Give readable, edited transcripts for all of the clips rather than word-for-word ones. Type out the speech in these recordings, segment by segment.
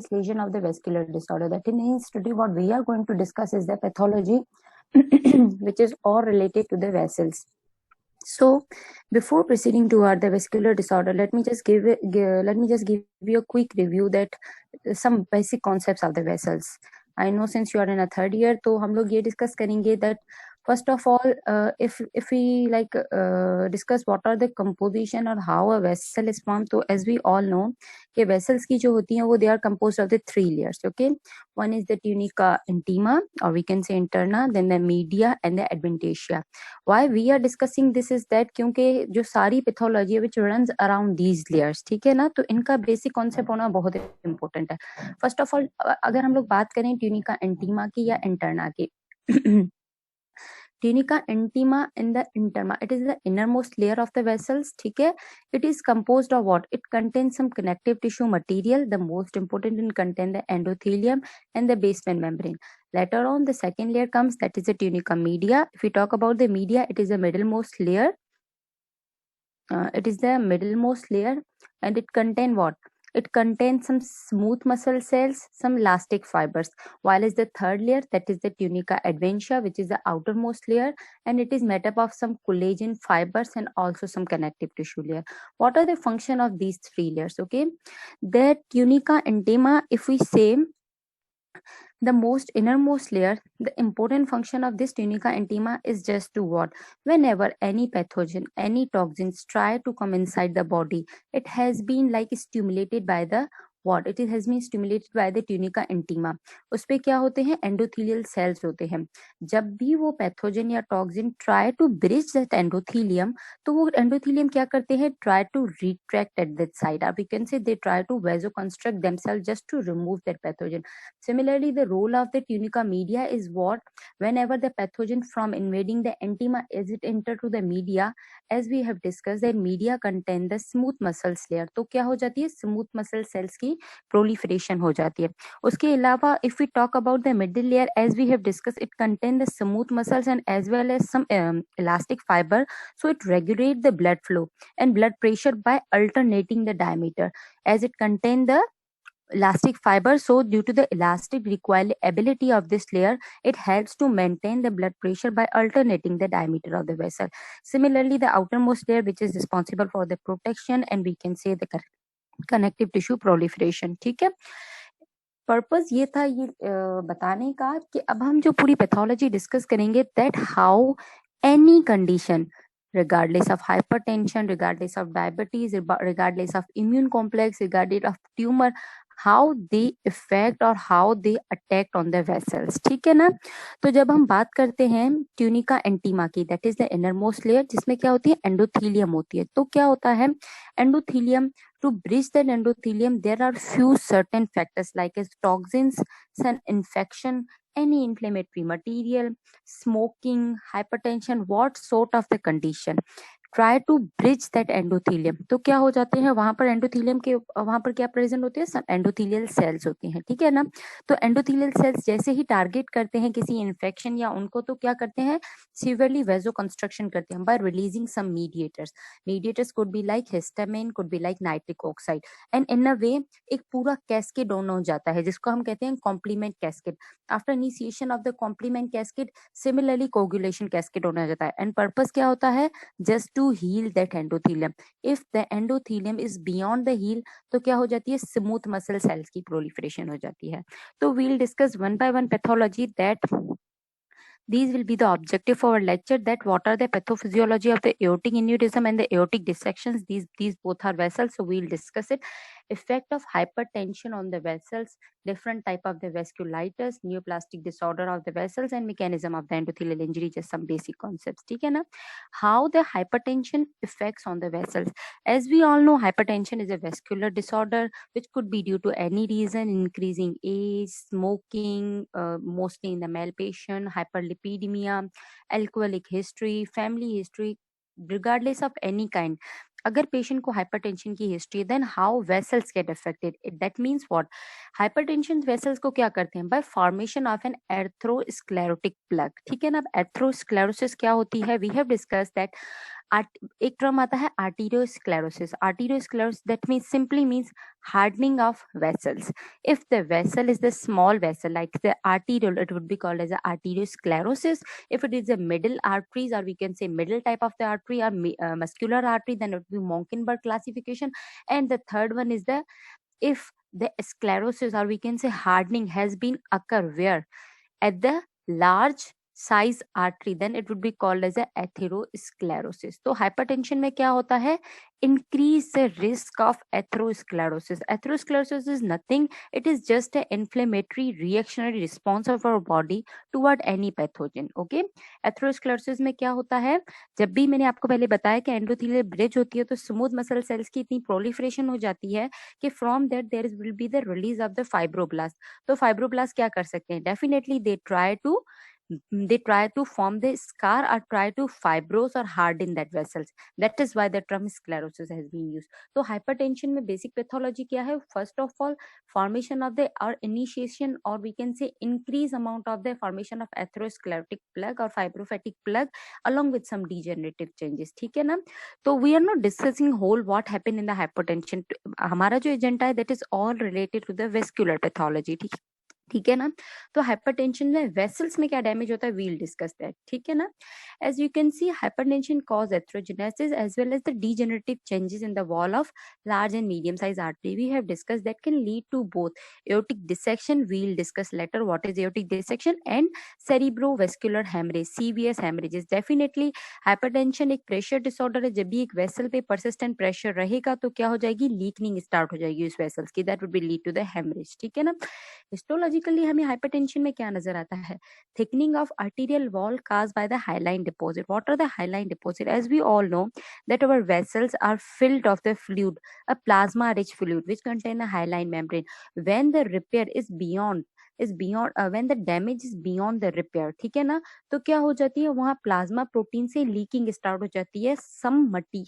various lesion of the vascular disorder. That means today what we are going to discuss is the pathology which is all related to the vessels. So before proceeding toward the vascular disorder, let me just give you a quick review that some basic concepts of the vessels. I know since you are in a third year, तो हम लोग ये discuss करेंगे that first of all, if we discuss what are the composition or how a vessel is formed. तो as we all know कि vessels की जो होती हैं वो they are composed of the 3 layers. Okay, one is the tunica intima, or we can say interna, then the media and the adventitia. Why we are discussing this is that क्योंकि जो सारी pathology which runs around these layers, ठीक है ना, तो इनका basic concept होना बहुत इंपॉर्टेंट है. फर्स्ट ऑफ ऑल अगर हम लोग बात करें ट्यूनिका इंटीमा की या इंटरना की, tunica intima and the interna, it is the innermost layer of the vessels. ठीक है, it is composed of what? It contains some connective tissue material. The most important in contain the endothelium and the basement membrane. Later on the second layer comes, that is the tunica media. If we talk about the media, it is the middlemost layer. It is the middlemost layer and it contain what? It contains some smooth muscle cells, some elastic fibers. While is the third layer, that is the tunica adventitia, which is the outermost layer, and it is made up of some collagen fibers and also some connective tissue layer. What are the function of these 3 layers? Okay, the tunica intima, if we say the most innermost layer, the important function of this tunica intima is just to what? Whenever any pathogen, any toxins try to come inside the body, it has been like stimulated by the what? It has been stimulated by the tunica intima. उस पे क्या होते हैं? Endothelial cells होते हैं. जब भी वो पैथोजन या toxin try to bridge that endothelium, तो वो एंडोथीलियम क्या करते हैं? Try to retract at that side, we can say they try to vasoconstrict themselves just to remove that pathogen. Similarly, the role of the tunica media is what? Whenever the pathogen from invading the intima as it enter to the media, as we have discussed, that media contain the smooth muscles layer. तो क्या हो जाती है? Smooth muscle cells की proliferation हो जाती है. उसके अलावा if we talk about the middle layer, as we have discussed, it contain the smooth muscles and as well as some elastic fiber. So it regulate the blood flow and blood pressure by alternating the diameter, as it contain the elastic fiber. So due to the elastic recoilability of this layer, it helps to maintain the blood pressure by alternating the diameter of the vessel. Similarly, the outermost layer, which is responsible for the protection and we can say the connective tissue proliferation. ठीक है, purpose ये था ये बताने का कि अब हम जो पूरी पैथोलॉजी डिस्कस करेंगे, that how any condition regardless of hypertension, regardless of diabetes, regardless of immune complex, regardless of tumor, how they affect or how they attack on the vessels. ठीक है ना. तो जब हम बात करते हैं ट्यूनिका एंटीमा की, that is the innermost layer, जिसमें क्या होती है? एंडोथीलियम होती है. तो क्या होता है? Endothelium, to bridge that endothelium, there are few certain factors like as toxins, some infection, any inflammatory material, smoking, hypertension, what sort of the condition try to bridge that endothelium. तो क्या हो जाते हैं वहां पर? एंडोथीलियम के वहां पर क्या प्रेजेंट होते हैं? एंडोथीलियल सेल्स होते हैं. ठीक है ना. तो एंडोथीलियल सेल्स जैसे ही टारगेट करते हैं किसी इन्फेक्शन या उनको, तो क्या करते हैं? सीवियरली वेजोकंस्ट्रक्शन करते हैं by releasing some mediators. Mediators could be like histamine, could be like nitric oxide, and in a way एक पूरा कैस्केड ऑन हो जाता है, जिसको हम कहते हैं complement cascade. After initiation of the complement cascade, similarly coagulation cascade on हो जाता है. एंड पर्पस क्या होता है? Just to heal that endothelium. If the endothelium is beyond the heal, तो क्या हो जाती है? स्मूथ मसल सेल्स की प्रोलिफरेशन हो जाती है. तो we'll discuss one by one pathology, that these will be the objective for our lecture, that what are the pathophysiology of the aortic aneurysm and the aortic dissections. These both are vessels, so we'll discuss it. Effect of hypertension on the vessels, different type of the vasculitis, neoplastic disorder of the vessels, and mechanism of the endothelial injury, just some basic concepts. ठीक है ना. How the hypertension affects on the vessels. As we all know, hypertension is a vascular disorder which could be due to any reason: increasing age, smoking, mostly in the male patient, hyperlipidemia, alcoholic history, family history, regardless of any kind. अगर patient को hypertension की history, then how vessels get affected. That means what? Hypertension vessels को क्या करते हैं? By formation of an atherosclerotic plug. ठीक है ना. एर्थ्रोस्क्लेरोसिस क्या होती है? वी हैव डिस्कस दैट एक टर्म आता है arteriosclerosis. Arteriosclerosis, that means simply means hardening of vessels. If the vessel is the small vessel like the arterial, it would be called as a arteriosclerosis. If it is a middle arteries, or we can say middle type of the artery, or muscular artery, then it would be Monkenberg classification. And the third one is the, if the sclerosis, or we can say hardening, has been occur where at the large size artery, then it would be called as a atherosclerosis. तो hypertension में क्या होता है, increase the risk of atherosclerosis. Atherosclerosis is nothing, it is just an inflammatory reactionary response of our body toward any pathogen. Okay, atherosclerosis में क्या होता है, जब भी मैंने आपको पहले बताया कि एंडोथेलियल ब्रिज होती है तो स्मूथ मसल सेल्स की इतनी प्रोलिफरेशन हो जाती है कि from that there will be the release of the fibroblast. तो फाइब्रोब्लास्ट क्या कर सकते हैं, definitely they try to form the scar or try to fibrose or harden that vessels. That is why the term sclerosis has been used. तो hypertension में basic pathology क्या है, first of all formation of the or initiation, or we can say increase amount of the formation of atherosclerotic plaque or fibrophatic plaque along with some degenerative changes. ठीक है ना. तो we are not discussing whole what happened in the hypertension. हमारा जो agenda है that is all related to the vascular pathology. ठीक है ना. तो हाइपरटेंशन में वेसल्स में क्या डैमेज होता है, वील डिस्कस दैट. ठीक है ना. As you can see hypertension cause atherogenesis as well as the degenerative changes in the wall of large and medium size artery. We have discussed that can lead to both aortic dissection, we'll discuss later what is aortic dissection, and cerebrovascular hemorrhage, CVS hemorrhages. definitely hypertension एक pressure disorder है. जब भी एक vessel पे persistent pressure रहेगा तो क्या हो जाएगी, लीकनिंग स्टार्ट हो जाएगी उस वेसल्स की, that would be lead to the haemorrhage. ठीक है ना. हिस्टोलॉजिकली हमें हाइपरटेंशन में क्या नजर आता है, thickening of arterial wall caused by the hyaline deposit. What are the hyaline deposit? As we all know that our vessels are filled of the fluid, a plasma rich fluid which contain a hyaline membrane. When the repair is beyond when the damage is beyond the repair, ठीक है ना, तो क्या हो जाती है, वहां plasma protein से लीकिंग स्टार्ट हो जाती है, सम मटी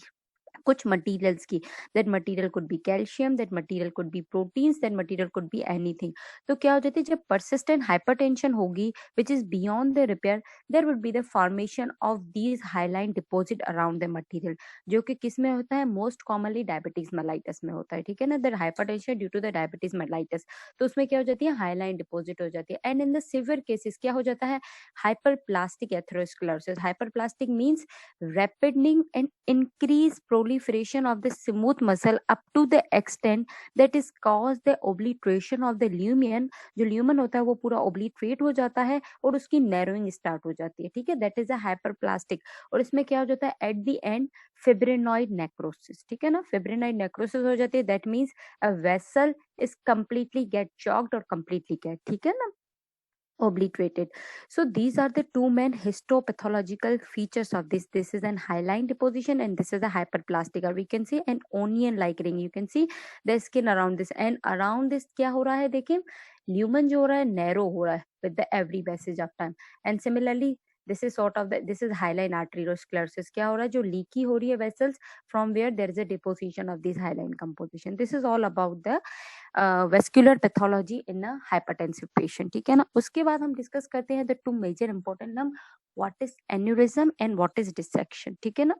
कुछ मटेरियल्स की. That material could be calcium, that material could be proteins, that material could be anything. तो क्या हो जाती है, जब परसिस्टेंट हाइपरटेंशन होगी which is beyond the repair, there would be the formation of these hyaline deposit around the material, जो कि किस में होता है, मोस्ट कॉमनली डायबिटीज मेलाइटस में होता है. ठीक है ना. That hypertension due to the diabetes mellitus, तो उसमें क्या हो जाती है, हाइलाइन डिपॉजिट हो जाती है. And in the severe cases क्या हो जाता है, hyperplastic atherosclerosis. Hyperplastic means rapiding and increased proliferation of the smooth muscle up to the extent that is caused the obliteration of the lumen. जो lumen होता है वो पूरा obliterate हो जाता है और उसकी narrowing start हो जाती है. ठीक है. that is a hyperplastic. और इसमें क्या हो जाता है, at the end fibrinoid necrosis. ठीक है ना. fibrinoid necrosis हो जाती है. that means a vessel is completely get clogged or completely get, ठीक है ना, obliterated. So these are the two main histopathological features of this. This is an hyaline deposition and this is a hyperplastic, or we can say an onion like ring. You can see the skin around this, and around this क्या हो रहा है, देखिए lumen जो हो रहा है narrow हो रहा है with the every passage of time. And similarly this is sort of the, this is hyaline arteriosclerosis. क्या हो रहा है, जो leaky हो रही है vessels from where there is a deposition of this hyaline composition. This is all about the vascular pathology in a hypertensive patient. ठीक है ना. उसके बाद हम डिस्कस करते हैं द टू मेजर इंपॉर्टेंट नम, what is aneurysm and what is dissection. ठीक है ना.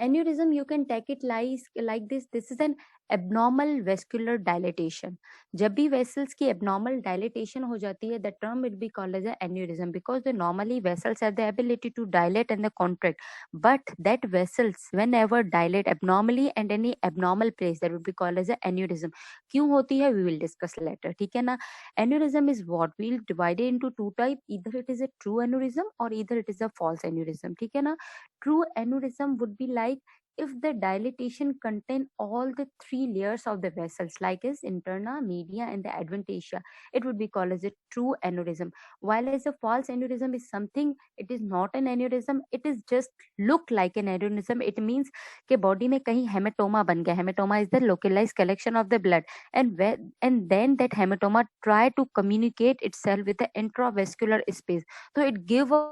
aneurysm you can take it like this is an abnormal vascular dilatation. जब भी vessels की abnormal dilatation हो जाती है, the term will be called as a aneurysm, because the normally vessels have the ability to dilate and the contract, but that vessels whenever dilate abnormally and any abnormal place, that would be called as a aneurysm. क्यों होती है, we will discuss later. ठीक है ना. aneurysm is what we'll divide it into two type, either it is a true aneurysm or either it is a false aneurysm. ठीक है ना. True aneurysm would be like if the dilatation contain all the three layers of the vessels, like is interna, media, and the adventitia, it would be called as a true aneurysm. While as a false aneurysm is something, it is not an aneurysm, it is just look like an aneurysm. It means कि body में कहीं hematoma बन गया. Hematoma is the localized collection of the blood, and then that hematoma try to communicate itself with the intravascular space, so it give a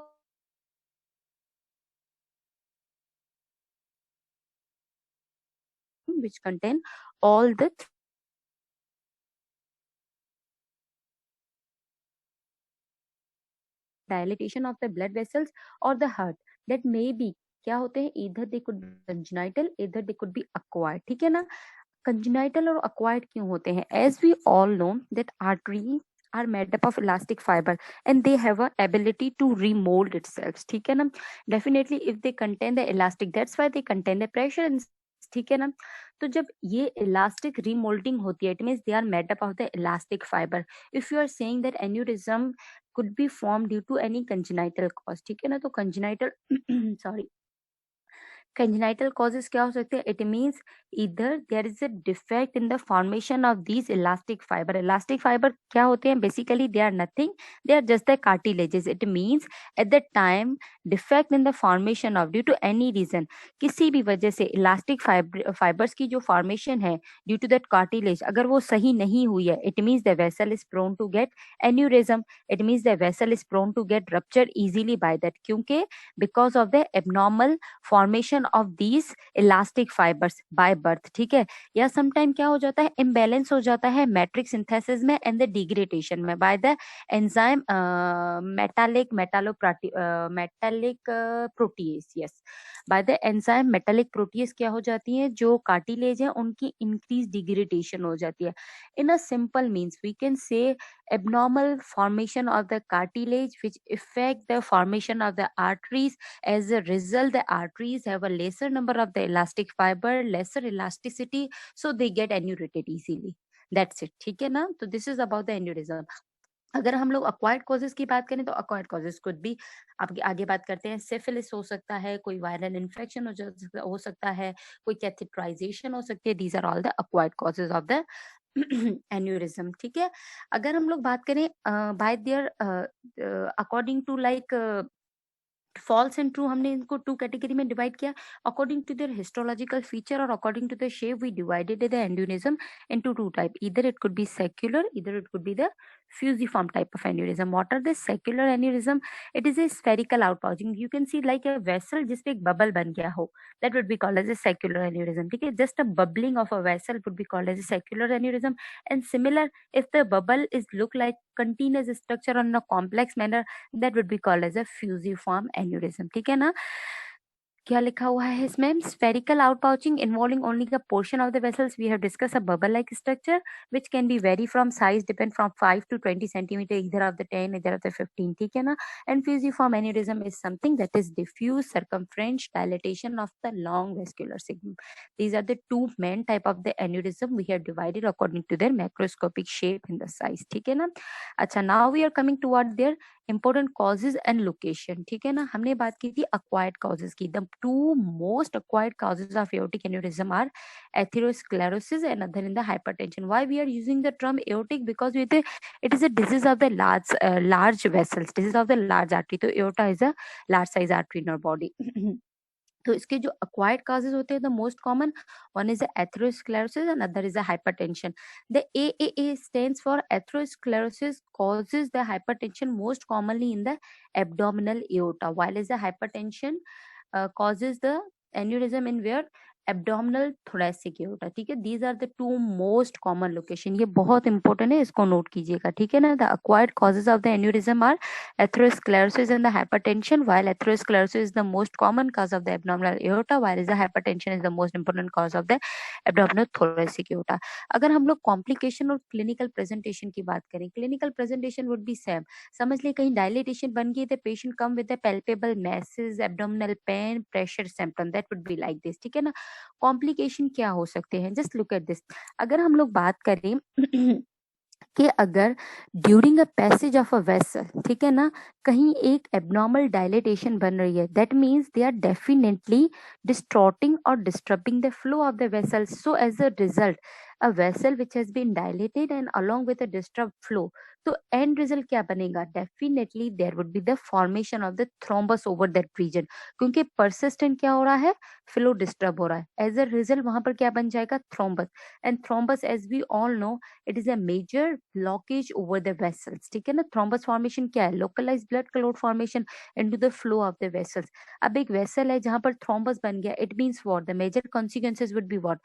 which contain all the dilatation of the blood vessels or the heart, that may be क्या होते हैं, इधर दे could B congenital, इधर दे could B acquired, ठीक है ना। Congenital और acquired क्यों होते हैं? As we all know that artery are made up of elastic fiber and they have a ability to remold itself, ठीक है ना। definitely if they contain the elastic, that's why they contain the pressure and, ठीक है ना। तो जब ये elastic remodelling होती है, it means they are made up of the elastic fibre. If you are saying that aneurysm could be formed due to any congenital cause, ठीक है ना। तो congenital सॉरी congenital causes क्या हो सकते हैं? It means either there is a defect in the formation of these elastic fiber. Elastic fiber क्या होते हैं? Basically they are nothing, they are just the cartilages. It means at the time defect in the formation of, due to any reason, किसी भी वजह से elastic fibers की जो formation है due to that cartilage, अगर वो सही नहीं हुई है, it means the vessel is prone to get aneurysm. It means the vessel is prone to get ruptured easily by that, क्योंकि because of the abnormal formation of these elastic fibres by birth, ठीक है। या sometime क्या हो जाता है, imbalance हो जाता है मैट्रिक्स सिंथेसिस में एंड द डिग्रेडेशन में by the enzyme metallic protease, yes, by the enzyme metallic protease क्या हो जाती है, जो कार्टिलेज है उनकी इंक्रीज डिग्रेडेशन हो जाती है। In a simple means we can say abnormal formation of the cartilage which affect the formation of the arteries. As a result, the arteries have a lesser number of the elastic fiber, lesser elasticity, so they get annuated easily. That's it, ठीक है ना। तो this is about the aneurysm. अगर हम लोग acquired causes की बात करें तो अक्वायर्ड कॉजेज कुछ भी आप आगे बात करते हैं, सिफिलिस हो सकता है, कोई वायरल इन्फेक्शन हो सकता है, कोई कैथेटराइजेशन हो सकती है। These are all the acquired causes of the aneurysm, ठीक है। अगर हम लोग बात करें by their according to like false and true, हमने इनको टू कैटेगरी में डिवाइड किया according to their histological feature और according to the shape we divided the aneurysm into two type, either it could be secular, either it could be the fusiform type of aneurysm. What are the secular aneurysm? It is a spherical outpouching, you can see like a vessel जिसपे एक bubble बन गया हो, that would be called as a secular aneurysm, ठीक है। just a bubbling of a vessel would be called as a secular aneurysm. And similar, if the bubble is look like continuous structure on a complex manner, that would be called as a fusiform aneurysm, ठीक है ना। क्या लिखा हुआ है इसमें, spherical outpouching involving only the portion of the vessels. We have discussed a bubble like structure which can be vary from size, depend from 5 to 20 centimeter, either of the 10, either of the 15, ठीक है ना। And fusiform aneurysm is something that is diffuse circumference dilatation of the long vascular segment. These are the two main type of the aneurysm we have divided according to their macroscopic shape and the size, ठीक है ना। अच्छा, now we are coming toward their important causes and location, ठीक है ना। हमने बात की थी acquired causes की। The two most acquired causes of aortic aneurysm are atherosclerosis and other in the hypertension. Why we are using the term aortic? Because it is a disease of the large vessels, disease of the large artery. तो aorta is a large size artery in our body. तो इसके जो acquired causes होते हैं, the most common one is the atherosclerosis and other is the hypertension. The AAA stands for atherosclerosis, causes the hypertension most commonly in the abdominal aorta, while is the hypertension causes the aneurysm in where abdominal thoracic aorta, ठीक है। these are the two most common location, ये बहुत important है, इसको note कीजिएगा, ठीक है ना। the acquired causes of the aneurysm are atherosclerosis and the hypertension, while atherosclerosis is the most common cause of the abdominal aorta, while the hypertension is the most important cause of the abdominal thoracic aorta. अगर हम लोग complication और clinical presentation की बात करें, clinical presentation would be same, समझ ले कहीं डायलिटेशन बन गई, the patient come with the palpable message, abdominal pain, pressure symptom, that would be like this, ठीक है ना। कॉम्प्लिकेशन क्या हो सकते हैं, जस्ट लुक एट दिस। अगर हम लोग बात करें कि अगर during a passage of a vessel, ठीक है ना, कहीं एक एबनॉर्मल डायलेटेशन बन रही है, that means they are definitely distorting और disturbing the flow of the vessel. So as a result a vessel which has been dilated and along with a disturbed flow, तो end result क्या बनेगा, definitely there would be the formation of the thrombus over that region, क्योंकि persistent क्या हो रहा है, flow disturb हो रहा है, as a result वहां पर क्या बन जाएगा, thrombus. And thrombus as we all know it is a major blockage over the vessels, ठीक है ना। thrombus formation क्या है, localized blood clot formation into the flow of the vessels. अब एक vessel है जहां पर thrombus बन गया, it means what, the major consequences would be what,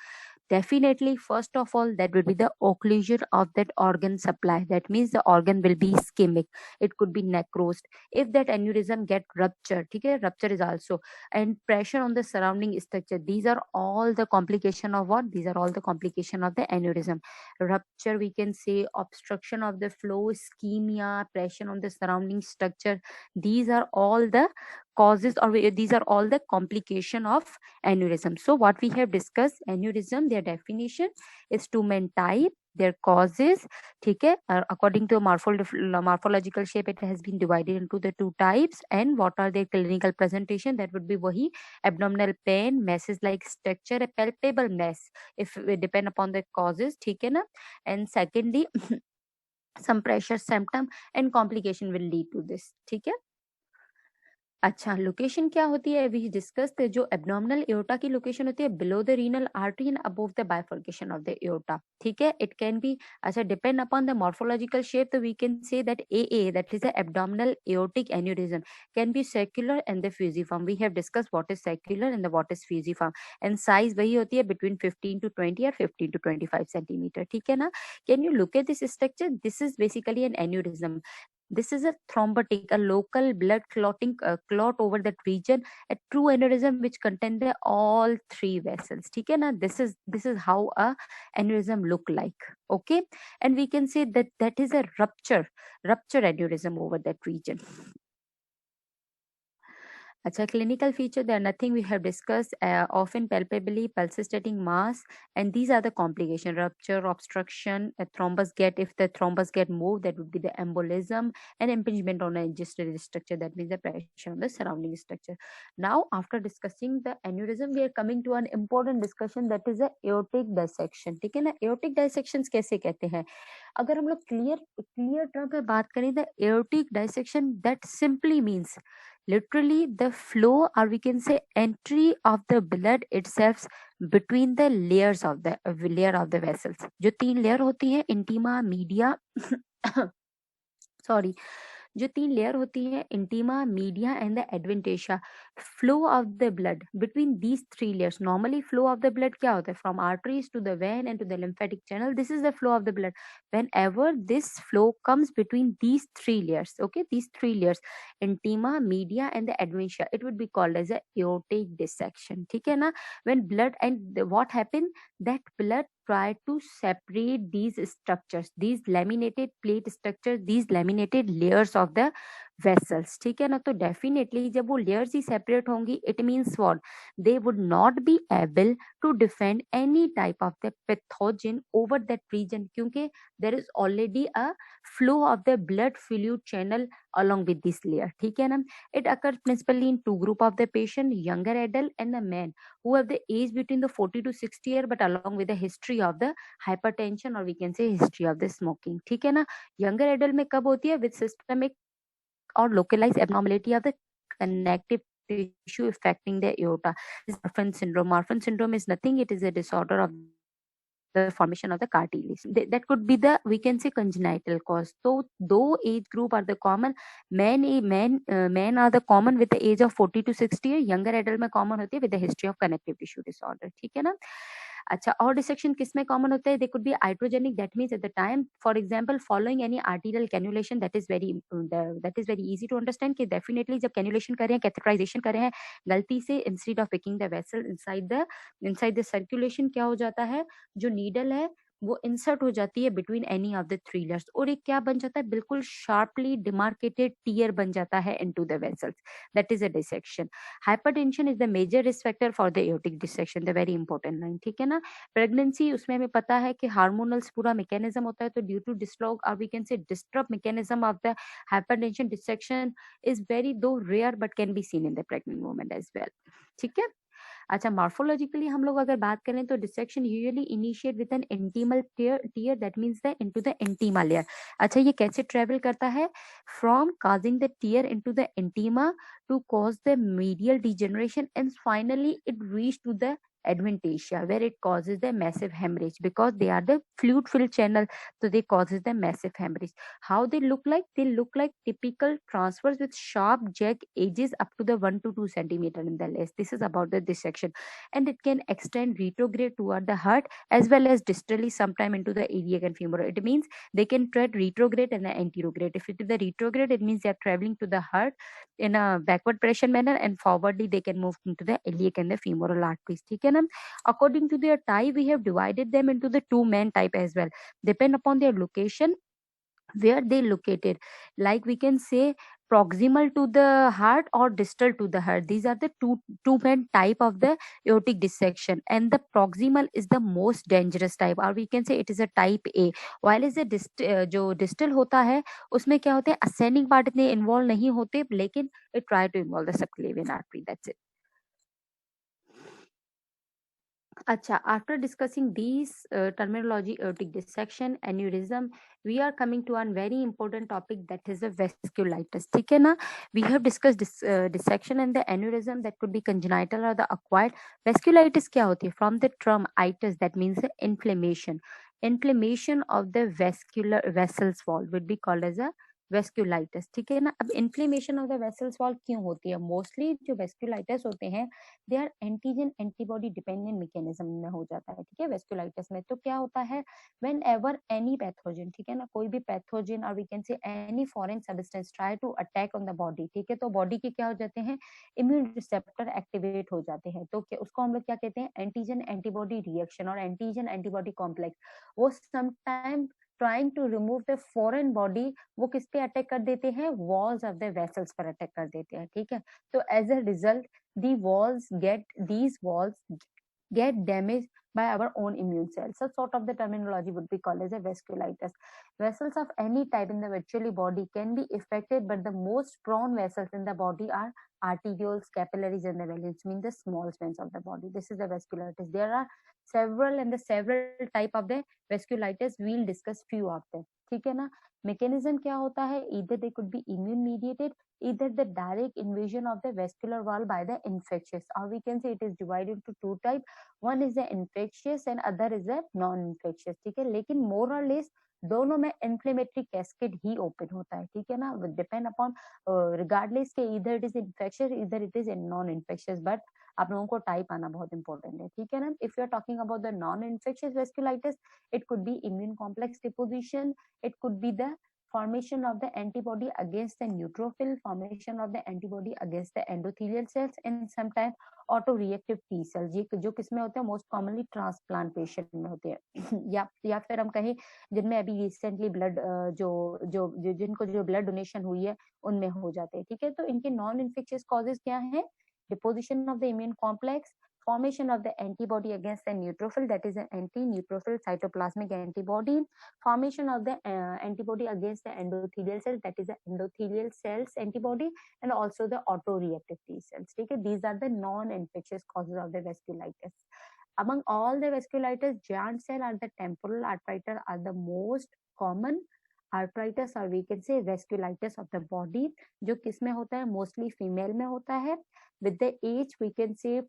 Definitely, first of all, that will be the occlusion of that organ supply. That means the organ will be ischemic. It could be necrosed. If that aneurysm get ruptured, okay, rupture is also, and pressure on the surrounding structure. These are all the complication of what? These are all the complication of the aneurysm. Rupture, we can say obstruction of the flow, ischemia, pressure on the surrounding structure. These are all the causes, or these are all the complication of aneurysm. So what we have discussed, aneurysm, their definition is two main type, their causes, ठीक है, according to morphological shape it has been divided into the two types, and what are their clinical presentation, that would be वही abdominal pain, masses like structure, a palpable mass if we depend upon the causes, ठीक है ना, and secondly some pressure symptom and complication will lead to this, ठीक है। अच्छा, location क्या होती है, वी डिस्कस, जो एब्डोमिनल एओर्टा की लोकेशन होती है below the renal artery and above the bifurcation of the aorta, ठीक है। इट कैन बी, अच्छा, depend upon the morphological shape, तो we can say that a that is the abdominal aortic aneurysm can be circular and the fusiform. We have discuss what is circular and what is fusiform, and size वही होती है between 15 to 20 और 15 to 25 centimetre, ठीक है ना। Can you look at this structure, this is basically an aneurysm. This is a thrombotic, a local blood clotting clot over that region, a true aneurysm which contain the all three vessels. ठीक है ना? This is how a aneurysm look like. Okay, and we can say that that is a rupture aneurysm over that region. अच्छा, clinical feature, they are nothing we have discussed, often palpably pulsating mass, and these are the complication: rupture, obstruction, a thrombus get, if the thrombus get moved, that would be the embolism, and impingement on a digestive structure, that means the pressure on the surrounding structure. Now, after discussing the aneurysm, we are coming to an important discussion, that is the aortic dissection, ठीक है ना। aortic dissections कैसे कहते हैं, अगर हम लोग clear term में बात करें, the aortic dissection, that simply means literally the flow, or we can say entry of the blood itself between the layers of the layer of the vessels। जो तीन लेयर होती है, इंटीमा, मीडिया सॉरी, जो तीन layer होती है, intima, media and the adventitia, flow of the blood between these three layers. Normally flow of the blood क्या होता है, from arteries to the vein and to the lymphatic channel, this is the flow of the blood. Whenever this flow comes between these three layers, okay, these three layers, intima, media and the adventitia, it would be called as aortic dissection, ठीक है ना। when blood, and what happen, that blood try to separate these structures, these laminated plate structures, these laminated layers of the vessels, ठीक है ना। तो definitely जब वो layers ही सेपरेट होंगी, it means what, they would not be able to defend any type of the pathogen over that region, क्योंकि there is already a flow of the blood fluid channel along with this layer, ठीक है ना। it occurs principally in two group of the patient, younger adult and the men who have the age between the 40 to 60 year, but along with the history of the hypertension, or we can say history of the smoking, ठीक है ना। younger adult में कब होती है, with systemic or localized abnormality of the connective tissue affecting the aorta. This is Marfan syndrome. Marfan syndrome is nothing, it is a disorder of the formation of the cartilage. That could be the, we can say, congenital cause. So though age group are the common, men are the common with the age of 40 to 60 year, younger adult में common होती है with the history of connective tissue disorder, ठीक है ना। अच्छा, और dissection किस में कॉमन होता है, they could be hydrogenic, that means at the time, for example following any arterial cannulation, that is very easy to understand कि डेफिनेटली जब कैनुलेशन कर रहे हैं, कैथेटराइजेशन कर रहे हैं, गलती से instead of picking the vessel inside the circulation, क्या हो जाता है, जो नीडल है वो इंसर्ट हो जाती है between any of the three layers, और एक क्या बन जाता है, बिल्कुल शार्पली डिमार्केटेड टीयर बन जाता है into the vessels, that is a dissection. Hypertension is the major risk factor for the aortic dissection, the very important line, ठीक है ना। प्रेगनेंसी, उसमें हमें पता है कि हार्मोनल्स पूरा मैकेनिज्म होता है, तो ड्यू टू डिस्लॉग, और we can say disturb mechanism of the hypertension, dissection is very though rare but can be seen in the pregnant woman as well, ठीक है। अच्छा, मॉर्फोलॉजिकली हम लोग अगर बात करें तो dissection usually initiate with an intimal tear, that means the into the intima layer. अच्छा, ये कैसे ट्रेवल करता है, from causing the tear into the intima to cause the medial degeneration, and finally it reach to the adventitia, where it causes the massive hemorrhage because they are the fluid filled channel, so they causes the massive hemorrhage. How they look like? They look like typical transfers with sharp jagged edges up to the 1 to 2 centimeter in the length. This is about the dissection, and it can extend retrograde toward the heart as well as distally sometime into the iliac and femoral. It means they can tread retrograde and anterograde. If it is the retrograde, it means they are traveling to the heart in a backward pressure manner, and forwardly they can move into the iliac and the femoral arteries. ठीक है ना? According to their type, we have divided them into the two main type as well, depend upon their location, where they located. Like we can say proximal to the heart or distal to the heart. These are the two main type of the aortic dissection, and the proximal is the most dangerous type, or we can say it is a type A. while is जो distal होता है उसमें क्या होते हैं, ascending part इतने involve नहीं होते, लेकिन it try to involve the subclavian artery. That's it. Acha, after discussing these terminology, aortic dissection, aneurysm, we are coming to one very important topic, that is the vasculitis. ठीक है ना? We have discussed dissection and the aneurysm, that could be congenital or the acquired. Vasculitis क्या होती है? From the term itis, that means the inflammation. Inflammation of the vascular vessels wall would be called as a वेस्क्यूलाइटिस. ठीक है ना? अब inflammation of the vessels wall क्यों होती है? मोस्टली जो वेस्क्यूलाइटिस होते हैं, they are antigen antibody dependent mechanism में हो जाता है. ठीक है, वेस्क्यूलाइटिस में तो क्या होता है, व्हेन एवर एनी पैथोजन, ठीक है ना, कोई भी पैथोजन और we can say any foreign substance try to attack on the body, ठीक है, तो बॉडी के क्या हो जाते हैं, इम्यून रिसेप्टर एक्टिवेट हो जाते हैं. तो क्या उसको हम लोग क्या कहते हैं, एंटीजन एंटीबॉडी रिएक्शन और एंटीजन एंटीबॉडी कॉम्प्लेक्स. वो sometime trying to remove the foreign body, वो किस पे अटैक कर देते हैं, वॉल्स ऑफ द वेसल्स पर अटैक कर देते हैं. ठीक है, तो as a result these walls get damaged by our own immune cells. So sort of the terminology would be called as a vasculitis. Vessels of any type in the virtually body can be affected, but the most prone vessels in the body are arterioles, capillaries, and the veins, mean the small veins of the body. This is the vasculitis. There are several type of the vasculitis. We'll discuss few of them. ठीक है ना? Mechanism क्या होता है? Either they could be immune mediated, either the direct invasion of the vascular wall by the infectious, or we can say it is divided into two type. One is the infectious and other is the non-infectious. ठीक है, लेकिन more or less दोनों में inflammatory cascade ही open होता है. ठीक है ना? Depend upon regardless के either it is infectious, either it is non-infectious, but आप लोगों को टाइप आना बहुत इंपॉर्टेंट है. ठीक है ना? If you are talking about the non infectious vasculitis, it could be immune complex deposition, it could be the formation of the antibody against the neutrophil, formation of the antibody against the endothelial cells, and sometimes autoreactive T cells, ये जो किसमें होते हैं, most commonly transplantation में होते हैं. या फिर हम कहें जिनमें अभी रिसेंटली ब्लड जिनको जो ब्लड डोनेशन हुई है उनमें हो जाते हैं. ठीक है, तो इनके नॉन इन्फेक्शियस कॉजेज क्या है, deposition of the immune complex, formation of the antibody against the neutrophil, that is an anti-neutrophil cytoplasmic antibody, formation of the antibody against the endothelial cells, that is the endothelial cells antibody, and also the autoreactive T cells. Okay? These are the non-infectious causes of the vasculitis. Among all the vasculitis, giant cell or the temporal arteritis are the most common arthritis, और we can say vasculitis of the body, जो किस में होता है, mostly female में होता है. With the age we can say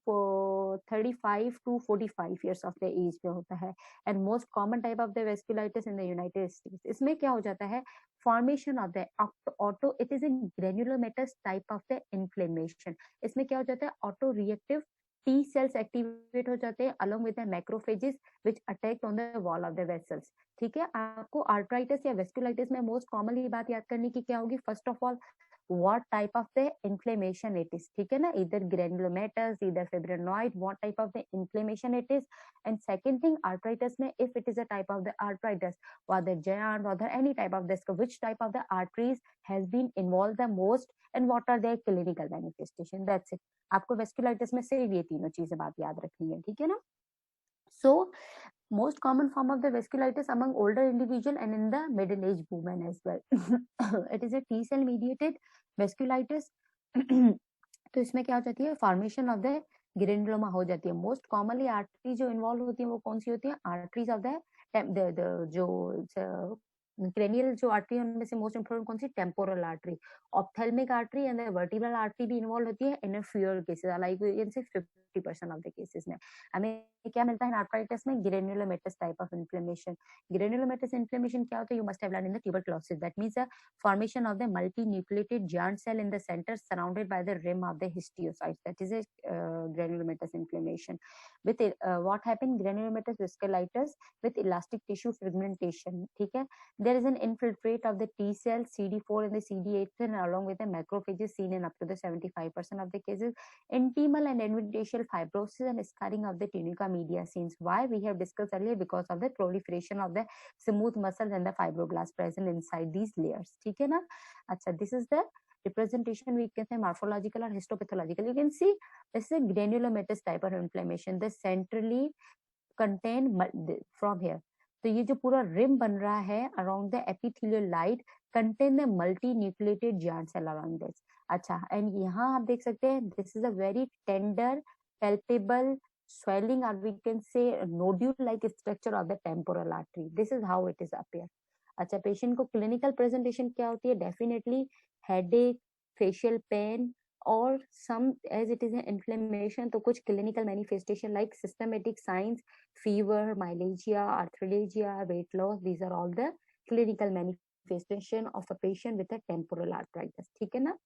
35 to 45 years of the age में होता है. And most common type of the vasculitis in the United States. इसमें क्या हो जाता है, formation of the auto, it is in granulomatous type of the inflammation. इसमें क्या हो जाता है, auto reactive T cells activate हो जाते हैं along with the macrophages which attack on the wall of the vessels. ठीक है, आपको आर्थराइटिस या वेस्कुलाइटिस में मोस्ट कॉमनली बात याद करने की क्या होगी, first of all what type of the inflammation it is. ठीक है ना, either granulomatous, either fibrinoid, what type of the inflammation it is. And second thing, arthritis में if it is a type of the arthritis, whether giant, whether any type of this, which type of the arteries has been involved the most and what are their clinical manifestation. That's it. आपको vasculitis में सिर्फ ये तीनों चीजें बात याद रखनी है. ठीक है ना? So most common form of the vasculitis among older individual and in the middle aged women as well. It is a T cell mediated vasculitis. तो इसमें क्या हो जाती है, फॉर्मेशन ऑफ द ग्रेनुलोमा हो जाती है. मोस्ट कॉमनली आर्टरी जो इन्वॉल्व होती है वो कौन सी होती है, आर्टरीज ऑफ द जो क्रेनियल जो आर्टरी है उनमें से मोस्ट इंपोर्टेंट कौन सी, temporal artery, ophthalmic artery and vertebral artery भी इन्वॉल्व होती है in fewer cases, like we can say 50% of the cases में हमें क्या मिलता है आर्थराइटिस में, ग्रेन्युलोमेटस टाइप ऑफ इन्फ्लेमेशन। ग्रेन्युलोमेटस इन्फ्लेमेशन क्या होता है, you must have learn in the tuberculosis, that means formation of the multinucleated giant cell in the center surrounded by the rim of the histiocytes, that is a granulomatous inflammation with what happened, granulomatous vasculitis with elastic tissue fragmentation, ठीक है। There is an infiltrate of the T cells, CD4 and the CD8 and along with the macrophages seen in up to the 75% of the cases, intimal and adventitial fibrosis and scarring of the tunica media scenes. Why? We have discussed earlier, because of the proliferation of the smooth muscles and the fibroblasts present inside these layers, ठीक है ना। अच्छा, this is the representation, we can say morphological or histopathological. You can see this is a granulomatous type of inflammation, the centrally contain from here, तो ये जो पूरा rim बन रहा है around the epithelial light contain the multinucleated giant cell around this. अच्छा, and यहाँ आप देख सकते हैं this is a very tender palpable swelling or we can say nodule like structure of the temporal artery, this is how it is appear। अच्छा, patient को clinical presentation क्या होती है, डेफिनेटली हेडेक, फेशियल पेन और some as it is an inflammation, तो कुछ clinical manifestation like systematic signs, fever, myalgia, arthralgia, weight loss, these are all the clinical manifestation of a patient with a temporal arthritis, ठीक है ना।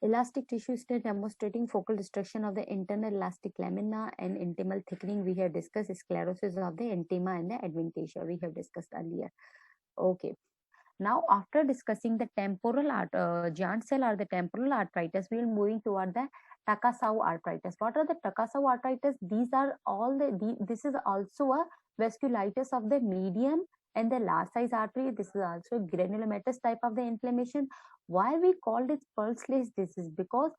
Elastic tissue state demonstrating focal destruction of the internal elastic lamina and intimal thickening, we have discussed sclerosis of the intima and the adventitia, we have discussed earlier। Okay, now after discussing the temporal giant cell or the temporal arthritis, we will moving toward the Takasau arthritis. What are the Takasau arthritis? These are all this is also a vasculitis of the median and the large size artery. This is also a granulomatous type of the inflammation. Why we called it pulseless disease? Because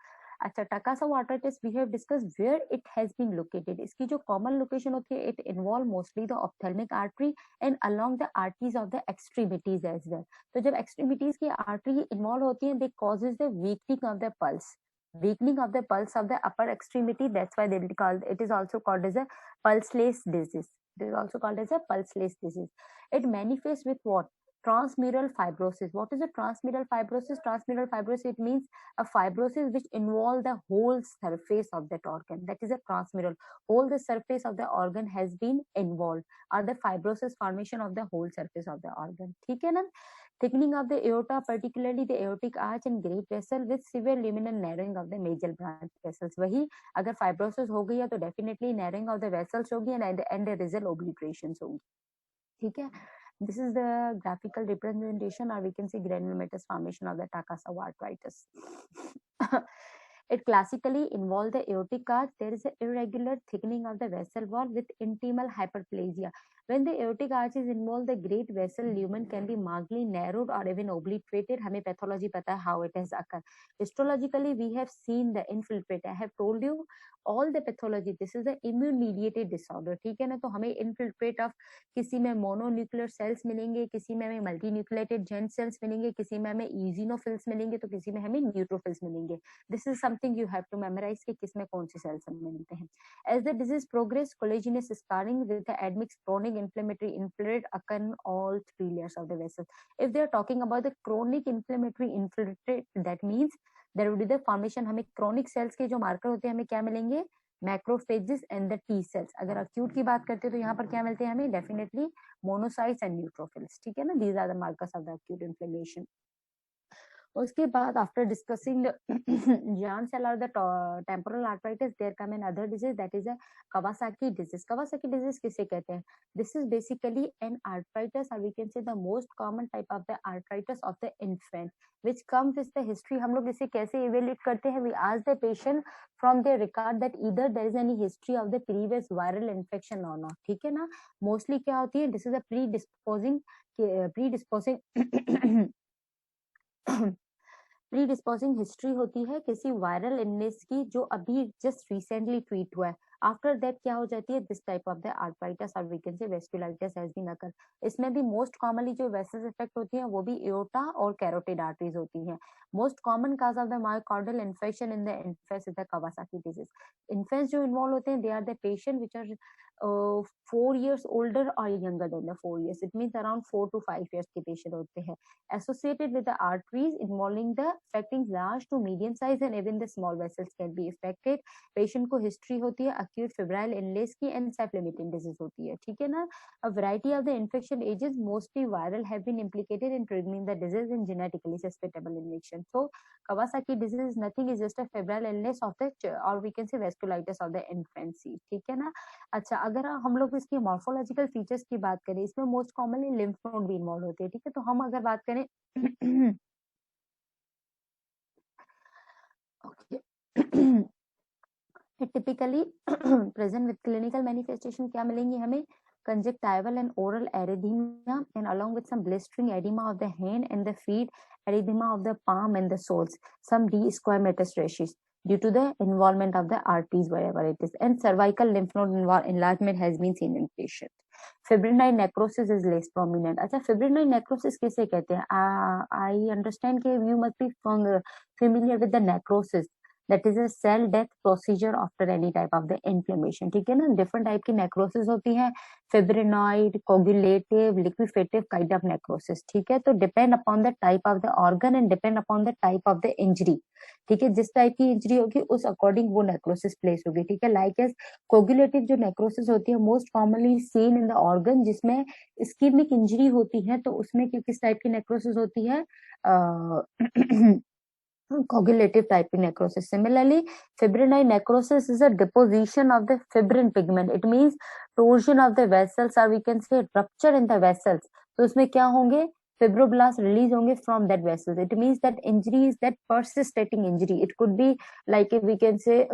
अच्छा, Takasau arthritis we have discussed where it has been located. इसकी जो common location होती है, it involve mostly the ophthalmic artery and along the arteries of the extremities as well. तो जब extremities की artery involve होती है, they causes the weakening of the pulse, weakening of the pulse of the upper extremity. That's why they will call it is also called as a pulseless disease. It is also called as a pulseless disease. It manifests with what? Transmural fibrosis. What is a transmural fibrosis? Transmural fibrosis, it means a fibrosis which involve the whole surface of that organ. That is a transmural. Whole the surface of the organ has been involved, or the fibrosis formation of the whole surface of the organ, ठीक है ना। Thickening of the aorta, particularly the aortic arch and great vessel with severe luminal narrowing of the major branch vessels। वही अगर fibrosis हो गई है तो definitely narrowing of the vessels होगी and the result obliterations होगी, ठीक है। This is the graphical representation, or we can say granulomatous formation of the Takasau arthritis। It classically involves the aortic arch. There is an irregular thickening of the vessel wall with intimal hyperplasia. When the aortic arch is involved, the great vessel lumen can be markedly narrowed or even obliterated. हमें pathology पता है how it has occurred. Histologically, we have seen the infiltrate. I have told you all the pathology. This is the immune mediated disorder, ठीक है ना। तो हमें infiltrate of किसी में मोनोन्यूक्लियर सेल्स मिलेंगे, किसी में हमें मल्टी न्यूक्लिएटेड जेंट सेल्स मिलेंगे, किसी में हमें ईजिनोफिल्स मिलेंगे, तो किसी में हमें न्यूट्रोफिल्स मिलेंगे। This is something you have to memorize कि किसमें कौन सी सेल्स हमें मिलते हैं। As the disease progress, collagenous scarring with the admix chronic inflammatory infiltrate occur in all three layers of the vessel. If they are talking about the chronic inflammatory infiltrate, that means there will be the formation, हमें chronic cells के जो marker होते हैं हमें क्या मिलेंगे, macrophages and the T sales. अगर acute की बात करते हैं तो यहाँ पर क्या मिलते हैं हमें, डेफिनेटली मोनोसाइट्स एंड न्यूट्रोफिल्स, ठीक है ना। These are the markers of the acute inflammation. उसके बाद after discussing giant cell or the temporal arthritis, there come another disease, that is a Kawasaki disease। Kawasaki disease किसे कहते हैं? This is basically an arthritis, or we can say the most common type of the arthritis of the infant, which comes with the history। हम लोग इसे कैसे evaluate करते हैं? We ask the patient from their record that either there is any history of the previous viral infection or not, ठीक है ना। Mostly क्या होती है, this is a प्रीडिस्पोजिंग हिस्ट्री होती है किसी वायरल इलनेस की जो अभी जस्ट रिसेंटली ट्रीट हुआ है। आफ्टर दैट क्या हो जाती है, this type of the arthritis और we can say vasculitis has been occur. इसमें भी मोस्ट कॉमनली जो वेसल्स इफेक्ट होती है वो भी एओर्टा और कैरोटिड आर्टरीज होती है। Most common cause of the myocardial infection in the infants is the Kawasaki disease. Infants जो इन्वॉल्व होते हैं, they are the patient which are 4 years older or younger than the 4 years. It means around 4 to 5 years के patient होते हैं. Associated with the arteries involving the affecting large to medium size and even the small vessels can be affected. Patient को history होती है acute febrile illness की and self-limiting disease होती है. ठीक है ना? A variety of the infection agents, mostly viral, have been implicated in triggering the disease in genetically susceptible infection. So Kawasaki disease is nothing, is just a febrile illness of the or we can say vasculitis of the infancy. ठीक है ना? अच्छा, अगर हम लोग इसकी morphological features की बात करें, इसमें मोस्ट कॉमनली लिम्फ नोड भी इन्वॉल्व होते हैं. ठीक है, तो हम अगर बात करें typically present with clinical manifestation क्या मिलेंगी हमें? Conjunctival and oral erythema and along with some blistering edema of the hand and the feet, erythema of the palm and the soles, some D-square metastasis due to the involvement of the arteries wherever it is, and cervical lymph node enlargement has been seen in patient. Fibrinoid necrosis is less prominent. अच्छा, fibrinoid necrosis किसे कहते हैं? I understand कि you must be familiar with the necrosis. That is a cell death procedure after any type of the inflammation. ठीक है ना? Different type की necrosis होती है, fibrinoid, coagulative, liquefative kind of necrosis. ठीक है, तो depend upon the type of the organ and depend upon the type of the injury. ठीक है, जिस टाइप की इंजरी होगी उस अकॉर्डिंग वो नेक्रोसिस प्लेस होगी. ठीक है, लाइक एज कोगुलेटिव जो नेक्रोसिस होती है most commonly seen in the organ जिसमें इस्कीमिक इंजरी होती है, तो उसमें किस टाइप की नेक्रोसिस होती है? Coagulative type necrosis. Similarly, fibrinoid necrosis is a deposition of the fibrin pigment. It means torsion of the vessels or we can say rupture in the vessels. तो उसमें क्या होंगे? Fibroblasts release होंगे from that vessels. It means that injury is that persisting injury. It could be like we can say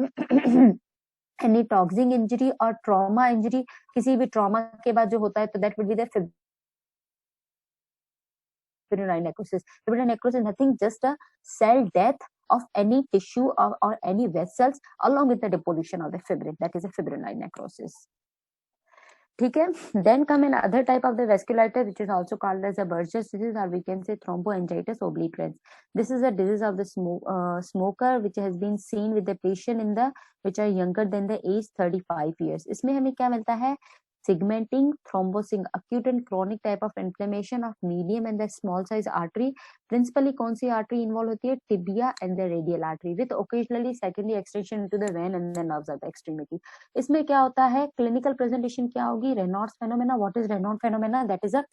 any toxic injury or trauma injury. किसी भी trauma के बाद जो होता है तो that would be the fibrinoid necrosis. Fibrinoid necrosis is nothing, just a cell death of any tissue or any vessels along with the deposition of the fibrin. That is a fibrinoid necrosis. ठीक है, then come another type of the vasculitis which is also called as a Buerger's disease or we can say thromboangiitis obliterans. This is a disease of the smoker which has been seen with the patient in the which are younger than the age 35 years. इसमें हमें क्या मिलता है? Segmenting, thrombosing, acute and chronic type of inflammation of medium and the small size artery. Principally कौन सी artery involve होती है? Tibia and the radial artery with occasionally secondary extension into the vein and the nerves at the extremity. इसमें क्या होता है? Clinical presentation क्या होगी? Raynaud's phenomena. What is Raynaud's phenomena? That is a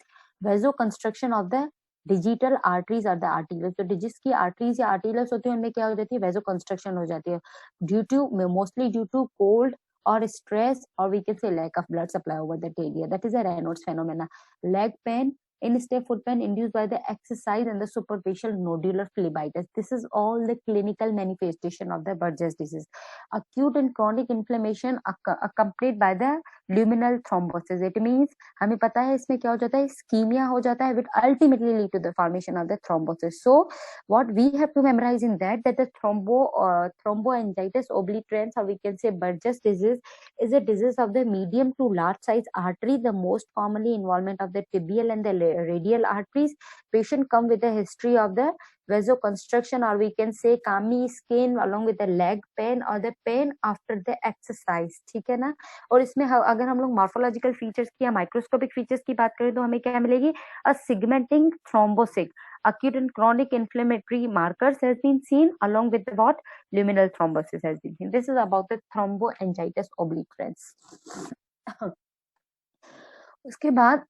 vasoconstriction of the digital arteries और the articles. तो जिसकी arteries या आर्टिकल्स होती है उनमें क्या हो जाती है? वेजोकंस्ट्रक्शन हो जाती है due to mostly due to cold or stress or we can say lack of blood supply over that area. That is a Raynaud's phenomena. Leg pain, in-step foot pain induced by the exercise and the superficial nodular phlebitis. This is all the clinical manifestation of the Buerger's disease. Acute and chronic inflammation accompanied by the luminal thrombosis. It means हमें पता है इसमें क्या हो जाता है? Ischemia हो जाता है which ultimately lead to the formation of the thrombosis. So what we have to memorize in that the thromboangiitis obliterans or we can say Buerger's disease is a disease of the medium to large size artery, the most commonly involvement of the tibial and the radial arteries. Patient come with a history of the vasoconstriction or we can say kami skin along with the leg pain or the pain after the exercise. ठीक है ना? और इसमें अगर हम लोग morphological features की या माइक्रोस्कोपिक फीचर्स की बात करें तो हमें क्या मिलेगी? अ सिगमेंटिंग thrombosis. Acute and chronic inflammatory markers has been seen along with what? Luminal thrombosis has been seen. This is about the thromboangiitis obliterans. उसके बाद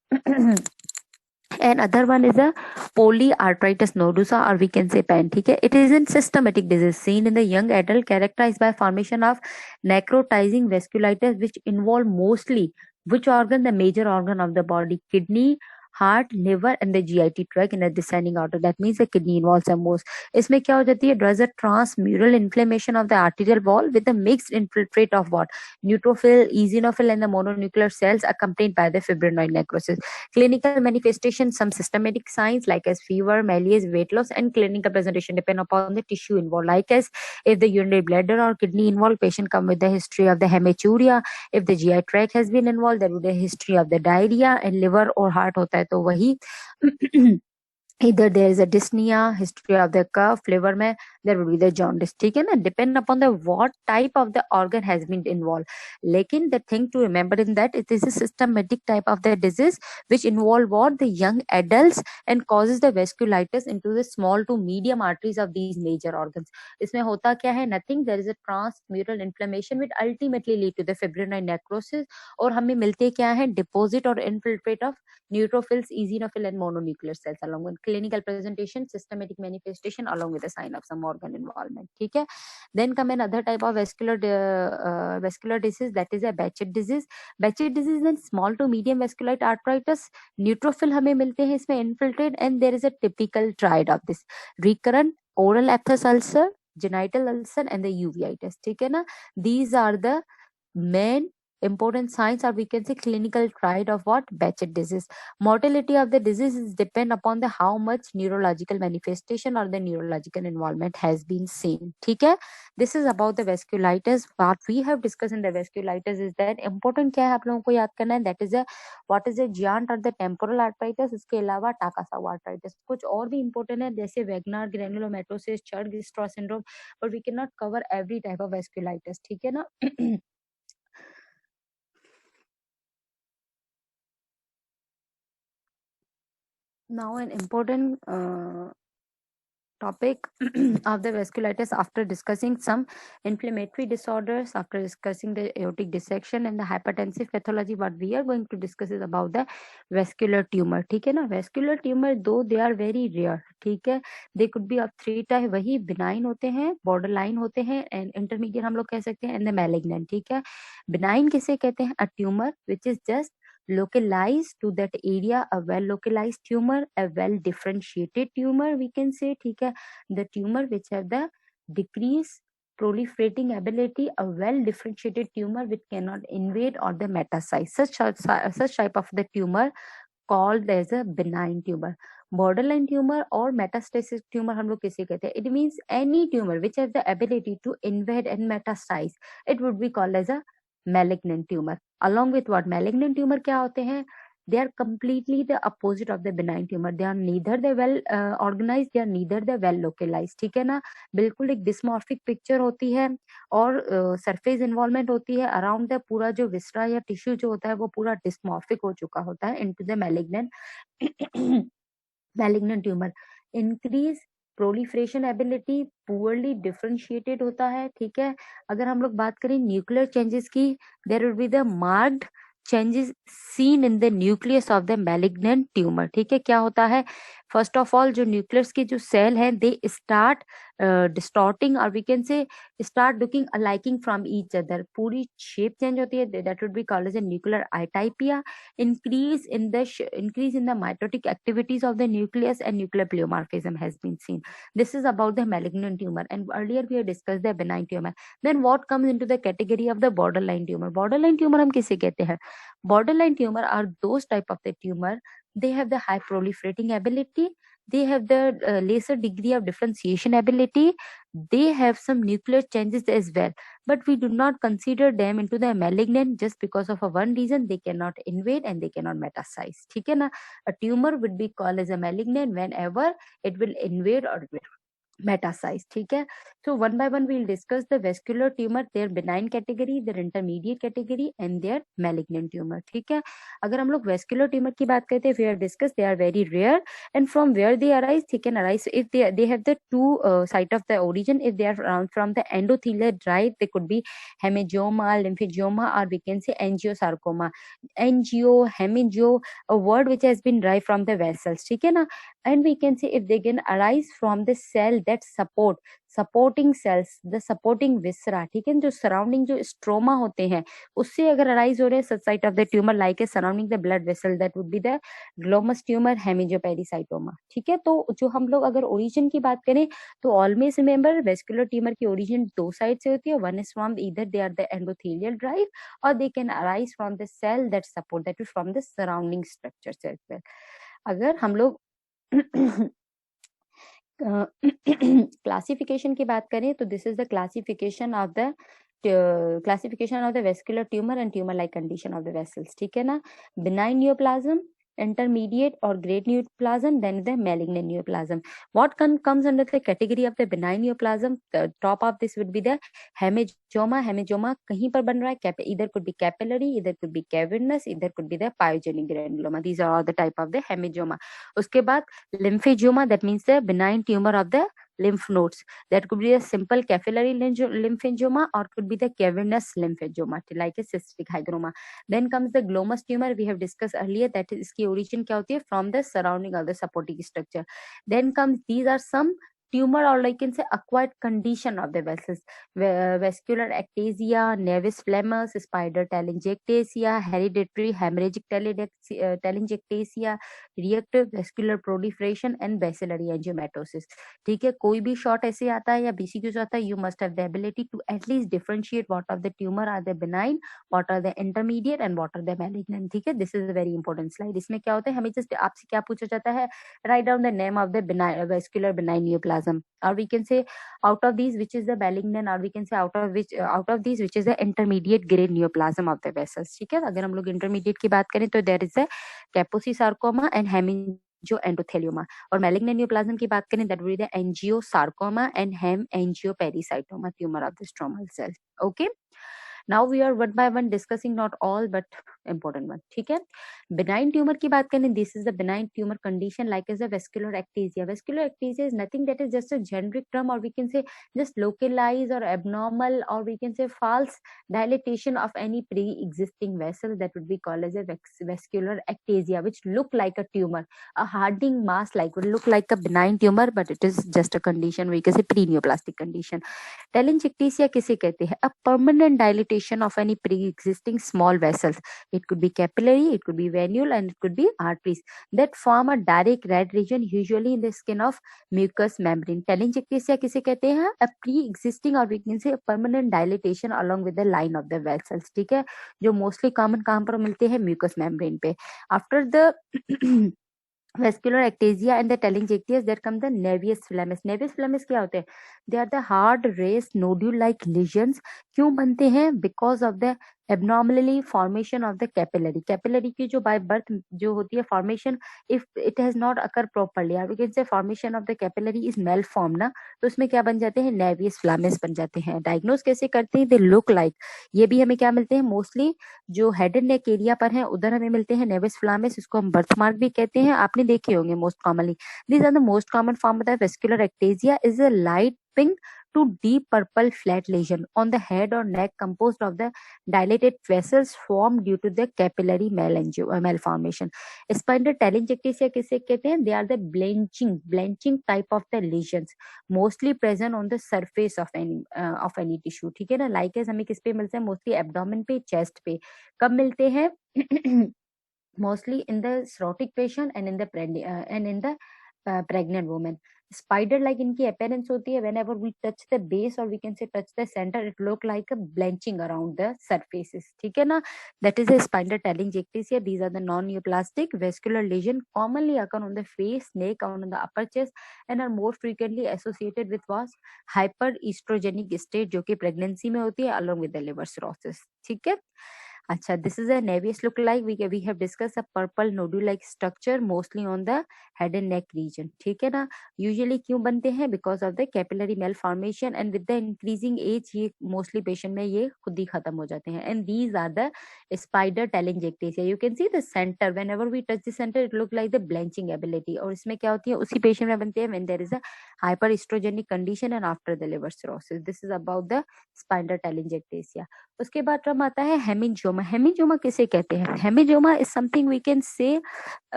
and other one is a polyarteritis nodosa or we can say PAN. ठीक है, it is a systematic disease seen in the young adult characterized by formation of necrotizing vasculitis which involve mostly which organ? The major organ of the body, kidney, heart, liver and the GIT tract in a descending order. That means the kidney involves the most. इसमें क्या हो जाती है? There's a transmural inflammation of the arterial wall with a mixed infiltrate of what? Neutrophil, eosinophil and the mononuclear cells accompanied by the fibrinoid necrosis. Clinical manifestation, some systematic signs like as fever, malaise, weight loss and clinical presentation depend upon the tissue involved. Like as if the urinary bladder or kidney involved, patient come with the history of the hematuria. If the GI tract has been involved, there would be a history of the diarrhea and liver or heart होता है तो वही either there is a dyspnea, history of the cough, liver में there will be the jaundice, ठीक है ना, depend upon the what type of the organ has been involved. लेकिन the thing to remember in that it is a systematic type of the disease which involve what the young adults and causes the vasculitis into the small to medium arteries of these major organs. इसमें होता क्या है, nothing, there is a transmural inflammation which ultimately lead to the fibrinoid necrosis, और हमें मिलते क्या है, deposit or infiltrate of neutrophils, eosinophil and mononuclear cells along with clinical presentation, systematic manifestation along with a sign of some organ involvement. ठीक है. Then come another type of vascular disease, that is a Behcet disease. Behcet disease is small to medium vascular arthritis. Neutrophil हमें मिलते हैं इसमें infiltrate, and there is a typical triad of this: recurrent oral aphthous ulcer, genital ulcer and the uveitis. ठीक है ना. These are the main important signs, or we can say clinical triad of what, Behcet disease. Mortality of the disease is depend upon the how much neurological manifestation or the neurological involvement has been seen. ठीक है. This is about the vasculitis. What we have discussed in the vasculitis is that important क्या है आप लोगों को याद करना है, that is a what is a giant or the temporal arthritis. इसके अलावा टाकासावा arthritis. कुछ और भी important है जैसे Wegener, ग्रेनुलोमैटोसिस, चर्ग-स्ट्रॉ syndrome, but we cannot cover every type of vasculitis. ठीक है ना. Now an important topic of the vasculitis, after discussing some inflammatory disorders, after discussing the aortic dissection and the hypertensive pathology, what we are going to discuss is about the vascular tumor. ठीक है ना. vascular tumor though they are very rare, ठीक है, they could be of three type, वही benign होते हैं, borderline होते हैं and intermediate हम लोग कह सकते हैं and the malignant. ठीक है. benign किसे कहते हैं, a tumor which is just localized to that area, a well localized tumor, a well differentiated tumor we can say. ठीक है. the tumor which have the decreased proliferating ability, a well differentiated tumor which cannot invade or the metastasize, such type of the tumor called as a benign tumor. borderline tumor or metastatic tumor हम लोग किसे कहते हैं, it means any tumor which has the ability to invade and metastasize, it would be called as a malignant tumor. along with what, malignant tumor क्या होते हैं, they are completely the opposite of the benign tumor. they are neither the well organized, they are neither the well localized. ठीक है ना. बिल्कुल एक dysmorphic picture होती है और सरफेस इन्वॉल्वमेंट होती है अराउंड द पूरा जो विस्ट्रा या टिश्यू जो होता है वो पूरा डिस्मॉर्फिक हो चुका होता है into the malignant malignant tumour. Increase proliferation ability, poorly differentiated होता है. ठीक है. अगर हम लोग बात करें न्यूक्लियर चेंजेस की, there will be the marked changes seen in the nucleus of the malignant tumor. ठीक है. क्या होता है, फर्स्ट ऑफ ऑल जो न्यूक्लियस के जो सेल है दे स्टार्ट डिस्टॉर्टिंग और we can say start looking अलाइकिंग फ्रॉम ईच अदर, पूरी शेप चेंज होती है, that would be called as a nuclear atypia. increase in the mitotic activities of the nucleus and nuclear pleomorphism has been seen. This is about the malignant tumor, and earlier we have discussed the benign tumor. Then what comes into the category of the borderline tumor? borderline tumor हम किसे कहते हैं, borderline tumor are those type of the tumor, they have the high proliferating ability, they have the lesser degree of differentiation ability, they have some nuclear changes as well, but we do not consider them into the malignant just because of a one reason, they cannot invade and they cannot metastasize. ठीक है ना. a tumor would be called as a malignant whenever it will invade or metasize. ठीक है. so one by one we'll discuss the vascular tumor, their benign category, their intermediate category and their malignant tumor. ठीक है. अगर हम लोग vascular tumor की बात करते हैं, we have discussed they are very rare and from where they arise, they can arise if they have the two site of the origin. if they are from the endothelial drive, they could be hemangioma, lymphangioma or we can say angiosarcoma. hemangio, a word which has been derived from the vessels. ठीक है ना. and we can say if they can arise from the cell that supporting cells, the supporting viscera. ठीक है. जो surrounding जो stroma होते हैं उससे अगर अराइज हो रहे हैं site of the tumour like a surrounding the blood vessel, that would be the glomus tumour, haemangiopericytoma. ठीक है. तो जो हम लोग अगर ओरिजिन की बात करें तो ऑलवेज रिमेंबर वेस्कुलर ट्यूमर की ओरिजिन दो साइड से होती है. One is from either they are the endothelial drive और they can arise from the cell that support, that is from the surrounding structure as well. अगर हम लोग classification की बात करें तो this is the classification of the vascular tumour and tumour like condition of the vessels. ठीक है ना. Benign neoplasm, intermediate or great neoplasm, then the malignant neoplasm. What comes under the category of the benign neoplasm? The top of this would be the hemangioma. Hemangioma कहीं पर बन रहा है? Either could be capillary, either could be cavernous, either could be the pyogenic granuloma. These are all the type of the hemangioma. उसके बाद lymphangioma, that means the benign tumor of the lymph nodes. That could be a simple capillary lymphangioma or could be the cavernous lymphangioma like a cystic hygroma. Then comes the glomus tumor. We have discussed earlier that इसकी origin क्या होती है? From the surrounding of the supporting structure. Then comes, these are some tumor or like can say acquired condition of the vessels: vascular ectasia, nevus flammus, spider telangiectasia, hereditary hemorrhagic telangiectasia, reactive vascular proliferation and bacillary angiomatosis. ठीक है, कोई भी shot ऐसे आता है या BCQ आता है, you must have the ability to at least differentiate what are the tumour are the benign, what are the intermediate and what are the malignant. ठीक है, this is a very important slide. इसमें क्या होता है, हमें just आपसे क्या पूछा जाता है, write down the name of the vascular benign neoplasm, or we can say out of these which is the malignant, or we can say out of these which is the intermediate grade neoplasm of the vessels. ठीक है, अगर हम लोग intermediate की बात करें तो there is the Kaposi sarcoma and hemangiendothelioma, और malignant neoplasm की बात करें that will be the angiosarcoma and hemangiopericystoma, tumor of the stromal cells. Okay, now we are one by one discussing not all but important one. ठीक है, benign tumor की बात करें, this is the benign tumor condition like as a vascular ectasia. Vascular ectasia is nothing, that is just a generic term, or we can say just localized or abnormal, or we can say false dilatation of any pre-existing vessel, that would be called as a vascular ectasia, which look like a tumor, a hardening mass like would look like a benign tumor, but it is just a condition, we can say pre-neoplastic condition. Telangiectasia किसे कहते हैं? A permanent dilatation of any pre-existing small vessels. It could be capillary, it could be venule, and it could be arteries that form a direct red region, usually in the skin of mucous membrane. Telangiectasia किसे कहते हैं? A pre-existing or we can say a permanent dilatation along with the line of the vessels. ठीक है, जो mostly common कहाँ पर मिलते हैं? म्यूकस मेम्ब्रेन पे. After the vascular ectasia and the telangiectasias, there come the nevus flammis. Nevus flammis क्या होते हैं? They are the hard raised nodule like lesions. क्यों बनते हैं? Because of the abnormally formation of the capillary. Capillary की जो by birth जो होती है formation, if it has not occur properly, or we can say formation of the capillary is malformed ना, तो उसमें क्या बन जाते हैं? Nevus flammis बन जाते हैं. Diagnose कैसे करते हैं? They look like, ये भी हमें क्या मिलते हैं? मोस्टली जो हेड एंड नेक एरिया पर है उधर हमें मिलते हैं नेवस फ्लामिस, इसको हम बर्थ मार्क भी कहते हैं, आपने देखे होंगे most commonly. These are the most common form of the vascular ectasia is a light pink to deep purple flat lesion on the head or neck composed of the dilated vessels formed due to the capillary malformation. Spider telangiectasia किसे कहते हैं? They are the blanching type of the lesions mostly present on the surface of any tissue. ठीक है ना, like as हमें किस पे मिलते हैं? मोस्टली एब्डोमेन पे, चेस्ट पे. कब मिलते हैं? mostly in the cirrhotic patient and in the pregnant woman. Spider like इनकी appearance होती है, whenever we touch the base or we can say touch the center, it look like a blanching around the surfaces. ठीक है ना, that is a spider telangiectasia. These are the non-neoplastic vascular lesion commonly occur on the face, neck, or on the upper chest and are more frequently associated with was hyperestrogenic state जो कि pregnancy में होती है along with the liver cirrhosis. ठीक है, अच्छा, this is a nevus look like. We have discussed a purple nodule like structure mostly on the head and neck region. ठीक है ना, usually क्यों बनते हैं? Because of the capillary malformation and with the increasing age ये mostly patient में ये खुद ही खत्म हो जाते हैं. And these are the spider telangiectasia. You can see the center, whenever we touch the center it look like the blanching ability. और इसमें क्या होती है? उसी patient में बनते हैं when there is a hyperestrogenic condition and after the liver cirrhosis. This is about the spider telangiectasia. उसके बाद टर्म आता है हेमिंजियोमा. हेमिंजियोमा किसे कहते हैं? Hemangioma is something we can say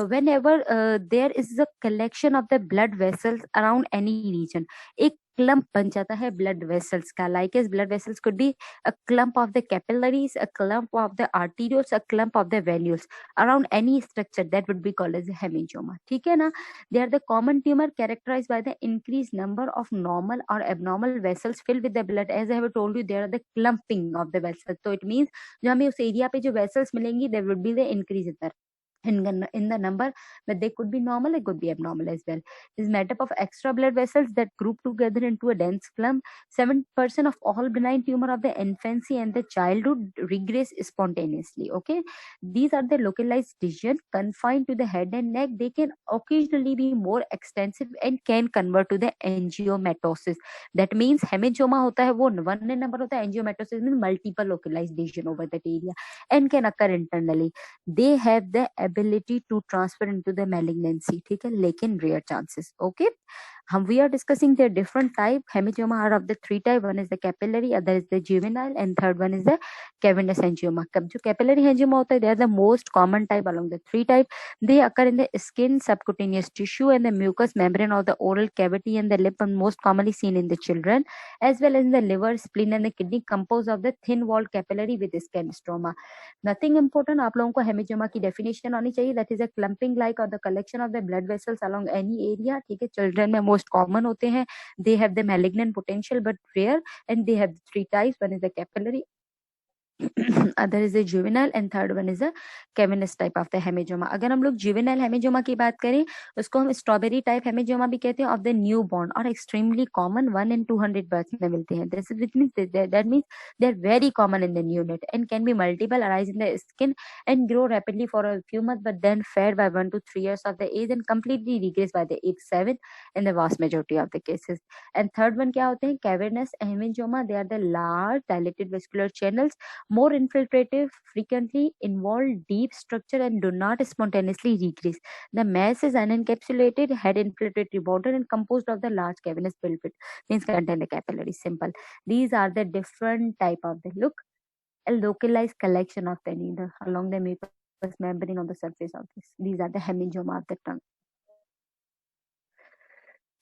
whenever there is a collection of the blood vessels around any region. एक clump बन जाता है blood vessels का, like as blood vessels could be a clump of the capillaries, a clump of the arterioles, a clump of the venules around any structure, that would be called as a hemangioma. ठीक है ना, they are the common tumor characterized by the increased number of normal or abnormal vessels filled with the blood. As I have told you, there are the clumping of the vessels, so it means जो हमें उस area पे जो vessels मिलेंगी there would be the increase in that. in the number, but they could be normal, they could be abnormal as well. Is made up of extra blood vessels that group together into a dense clump. 7% of all benign tumor of the infancy and the childhood regress spontaneously. Okay, these are the localized lesion confined to the head and neck. They can occasionally be more extensive and can convert to the angiomatosis. That means hemangioma होता है वो one number होता है, angiomatosis means multiple localized lesion over that area and can occur internally. They have the ability to transfer into the malignancy, ठीक है, लेकिन rare chances. Okay, we are discussing the different type. Hemangioma are of the three type. One is the capillary, other is the juvenile, and third one is the cavernous angioma. जो capillary angioma होता है, they are the most common type along the three type. They occur in the skin, subcutaneous tissue, and the mucous membrane of the oral cavity and the lip, and most commonly seen in the children, as well as in the liver, spleen, and the kidney, composed of the thin-walled capillary with skin stroma. Nothing important. आप लोगों को हेमिजोमा की definition आनी चाहिए. That is a clumping like or the collection of the blood vessels along any area. ठीक है, children में most common होते हैं. They have the malignant potential but rare, and they have three types. One is the capillary, other is the juvenile, and third one is the cavernous type of the hemangioma. अगर हम लोग juvenile hemangioma की बात करें, उसको हम strawberry type hemangioma भी कहते हैं, of the newborn और extremely common 1 in 200 births में मिलते हैं. This is which means that means they are very common in the neonate and can be multiple, arise in the skin and grow rapidly for a few months, but then fade by 1 to 3 years of the age and completely regress by the age 7 in the vast majority of the cases. And third one क्या होते हैं? Cavernous hemangioma. They are the large dilated vascular channels, more infiltrative, frequently involve deep structure and do not spontaneously regress. The mass is unencapsulated, head infiltratory border and composed of the large cavernous pulpit, means contain the capillaries. Simple. These are the different type of the look. A localized collection of the needle along the mucous membrane on the surface of this. These are the hemangioma of the tongue.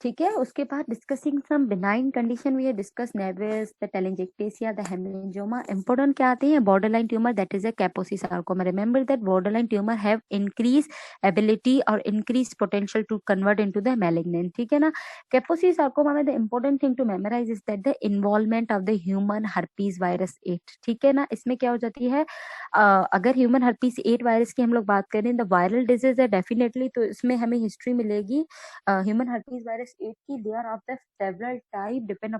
ठीक है, उसके बाद discussing some benign condition we have discuss nevus, the telangiectasia, the hemangioma. Important क्या आते हैं? Borderline tumour, that is a Kaposi sarcoma. Remember that borderline tumour have increase ability और increase potential to convert into the malignant. ठीक है ना. Kaposi sarcoma में the important thing to memorise is that the involvement of the human herpes virus 8. ठीक है ना. इसमें क्या हो जाती है, अगर ह्यूमन हर्पीज 8 वायरस की हम लोग बात करें, द वायरल डिजीज है डेफिनेटली, तो इसमें हमें हिस्ट्री मिलेगी human herpes virus 8 की. They are of the several type depend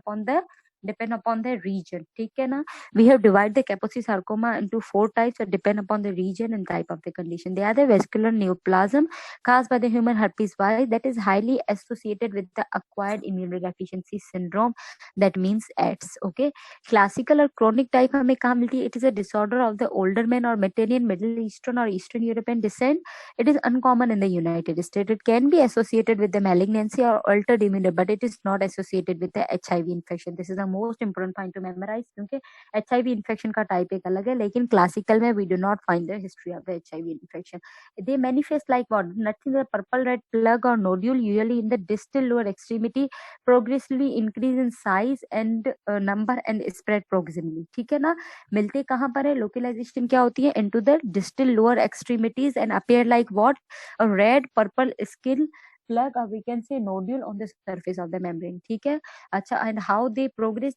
upon the region. ठीक है ना. We have divided the Kaposi sarcoma into 4 types that depend upon the region and type of the condition. They are the vascular neoplasm caused by the human herpes virus that is highly associated with the acquired immunodeficiency syndrome, that means AIDS. Okay. Classical or chronic type हमें कहाँ मिलती है? It is a disorder of the older men or Mediterranean, Middle Eastern or Eastern European descent. It is uncommon in the United States. It can be associated with the malignancy or altered immunity, but it is not associated with the HIV infection. This is the most important point to memorize, क्योंकि HIV infection का type एक अलग है, लेकिन classical में we do not find the history of the HIV infection. They manifest like what? Nothing but purple red plug or nodule, usually in the distal lower extremity, progressively increase in size and number and spread proximally. ठीक है ना. मिलते कहाँ पर है? Localization क्या होती है? Into the distal lower extremities and appear like what? A red purple skin plug, or we can say nodule on the surface of the membrane. ठीक है. अच्छा, and how they progress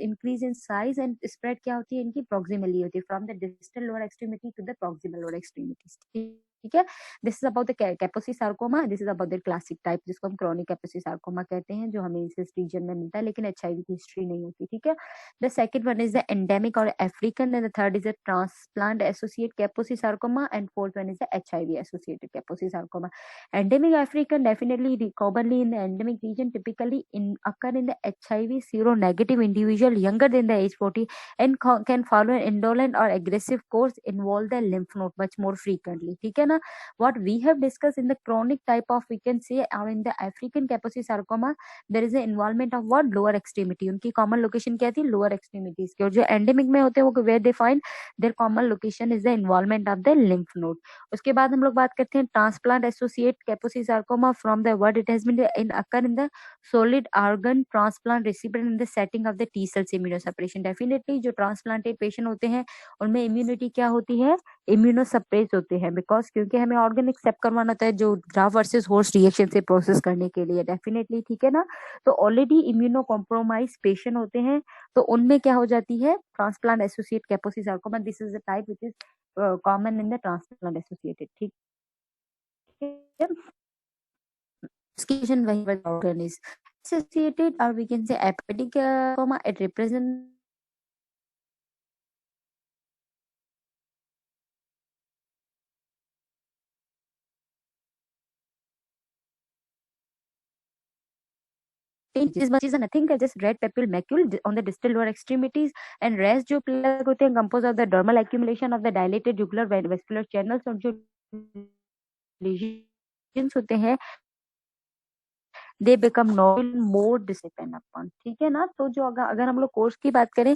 increase in size and spread क्या होती है? इनकी proximally होती है, from the distal lower extremity to the proximal lower extremities. ठीक है. This is about the Kaposi sarcoma. This is about the classic type, जिसको हम क्रोनिक कैपोसी सार्कोमा कहते हैं, जो हमें इस रीजन में मिलता है, लेकिन एचआईवी की हिस्ट्री नहीं होती. ठीक है. The second one is the endemic और African, and the third is the transplant associate Kaposi sarcoma, and fourth one is the HIV associated Kaposi sarcoma. Endemic African, definitely commonly in the endemic region, typically occur in the HIV seronegative individual younger than the age 40 and can follow an indolent or aggressive course, involve the lymph node much more frequently. ठीक है ना. What we have discussed in the chronic type of, we can say, in the African Kaposi sarcoma, there is the involvement of what? Lower extremity. उनकी common location क्या थी? Lower extremities की. और जो endemic में होते हैं वो where they find their common location is the involvement of the lymph node. उसके बाद हम लोग बात करते हैं transplant associate Kaposi sarcoma. From the word it has been in occur in the solid organ transplant recipient in the setting of the T cells immunosuppression. Definitely जो transplanted patient होते हैं उनमें इम्यूनिटी क्या होती है? इम्यूनोसप्रेस होते हैं, बिकॉज क्योंकि हमें ऑर्गन एक्सेप्ट करवाना होता है जो ग्राफ वर्सेस होस्ट रिएक्शन से प्रोसेस करने के लिए. डेफिनेटली. ठीक है ना. तो ऑलरेडी इम्यूनो कॉम्प्रोमाइज पेशेंट होते हैं, तो उनमें क्या हो जाती है? Transplant associate Kaposi sarcoma. This is the type which is common in the transplant associated. ठीक. है, skin whenever the organ is associated, or we can say hepatic sarcoma, it represents is much is nothing just red papule macule on the distal lower extremities, and rest जो plaque होते हैं composed of the dermal accumulation of the dilated jugular vascular channels, और जो lesions होते हैं they become normal more depend upon, ठीक है ना। तो जो अगर हम लोग कोर्स की बात करें,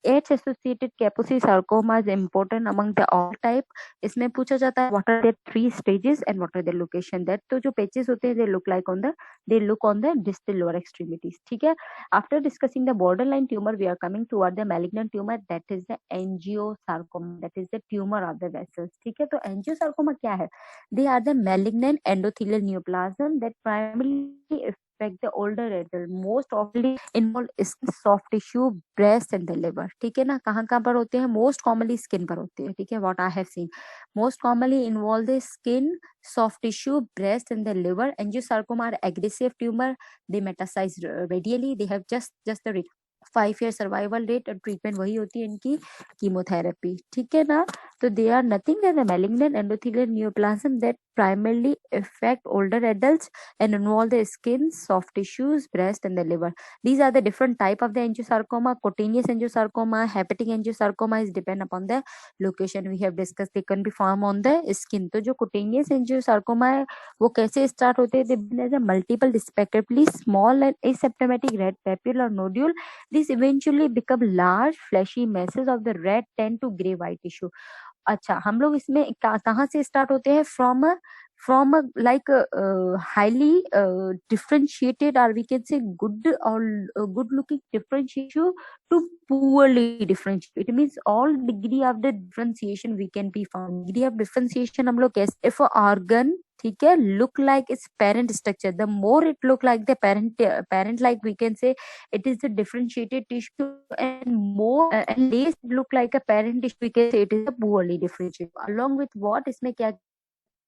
AIDS associated Kaposi sarcoma is important among the all type. इसमें पूछा जाता है what are there 3 stages and what are there location that. तो जो पेचेस होते हैं they look on the distal lower extremities, ठीक है। After discussing the borderline tumour we are coming toward the malignant tumour that is the angiosarcoma, that is the tumour of the vessels, ठीक है। तो angiosarcoma क्या है? They are the malignant endothelial neoplasm that primarily affect the older adult, most often involve skin, soft tissue, breast and the liver, ठीक है ना। कहाँ पर होते हैं? मोस्ट कॉमनली स्किन पर होते हैं, ठीक है। What I have seen most commonly involve the skin, soft tissue, breast and the liver. Angiosarcoma are aggressive tumor, they metastasize radially, they have just the 5-year survival rate, और treatment वही होती है इनकी कीमोथेरेपी, ठीक है ना। तो they are nothing as a malignant endothelial neoplasm that primarily affect older adults and involve the skin, soft tissues, breast and the liver. These are the different type of the angiosarcoma. Cutaneous angiosarcoma, hepatic angiosarcoma is depend upon the location we have discussed. They can be formed on the skin. तो जो cutaneous angiosarcoma है वो कैसे start होते हैं? They begin as a multiple respectively small and asymptomatic red papule or nodule. These eventually become large fleshy masses of the red tan to grey white tissue. अच्छा, हम लोग इसमें कहाँ से स्टार्ट होते हैं? from a like highly differentiated, or we can say good or good looking differentiation to poorly differentiated. It means all degree of the differentiation we can be found. Degree of differentiation हम लोग कैसे? if a organ, ठीक है, look like its parent structure, the more it look like the parent like we can say it is a differentiated tissue, and more and less look like a parent tissue we can say it is a poorly differentiated. Along with what, इसमें क्या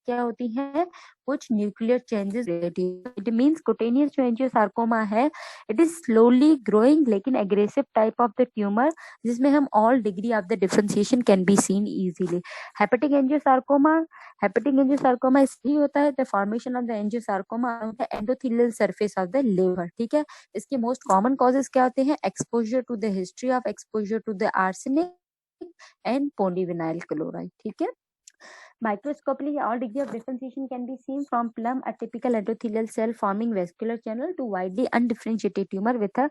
क्या होती है? कुछ nuclear changes. It means cutaneous जो angiosarcoma है it is slowly growing लेकिन aggressive type of the tumour, जिसमें हम all degree of the differentiation can be seen easily. Hepatic angiosarcoma इसलिए होता है the formation of the angiosarcoma on the endothelial surface of the liver, ठीक है। इसके most common causes क्या होते हैं? Exposure to the history of exposure to the arsenic and polyvinyl chloride, ठीक है। Microscopically, all degree of differentiation can be seen from plumb atypical endothelial cell forming vascular channel to widely undifferentiated tumor with a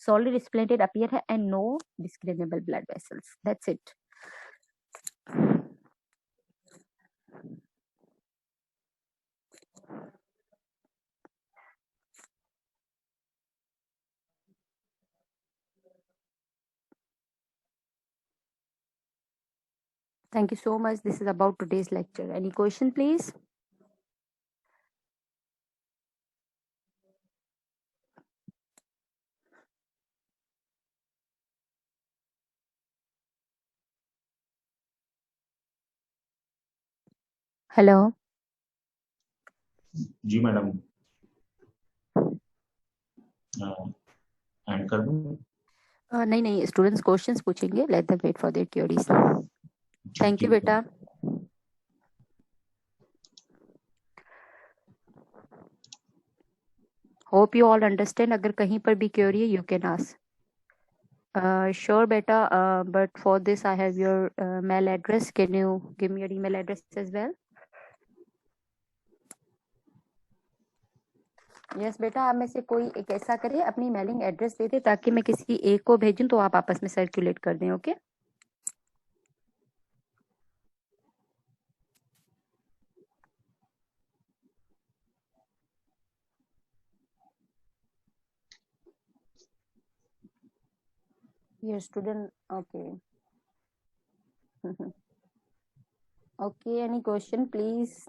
solid splented appearance and no discernible blood vessels. That's it. Thank you so much. This is about today's lecture. Any question, please? Hello. जी madam, end कर दूं? नहीं, students questions पूछेंगे, let them wait for their queries. Thank you बेटा। Hope you all understand. अगर कहीं पर भी क्वेरी है you can ask. Sure beta, but for this I have your mail address. Can you give me your email address as well? Yes बेटा, आप में से कोई एक ऐसा करे अपनी मेलिंग एड्रेस दे दे ताकि मैं किसी एक को भेजूं तो आप आपस में सर्कुलेट कर दें। Okay your student, okay. Okay, any question please?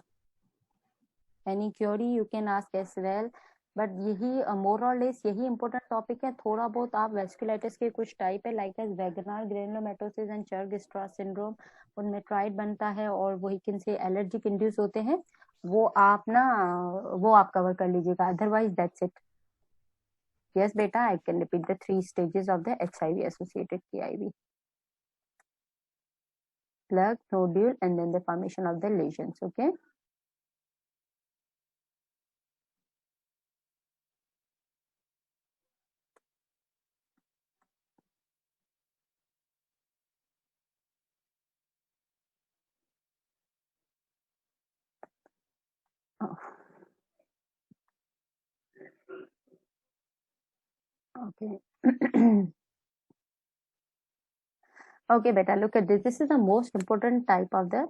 Any query you can ask as well. But यही मोर और लेस यही इंपॉर्टेंट टॉपिक है। थोड़ा बहुत आप वेस्कुलाइटिस के कुछ टाइप है like as Wegener granulomatosis and Churg Strauss syndrome, उनमें ट्राइड बनता है और वही किन से एलर्जिक इंड्यूस होते हैं, वो आप ना वो आप कवर कर लीजिएगा, अदरवाइज दैट्स इट। यस बेटा, I can repeat the 3 stages of the HIV associated PIV: plug, nodule, and then the formation of the lesions. Okay. Oh, okay. Okay, beta, look at this. This is the most important type of the.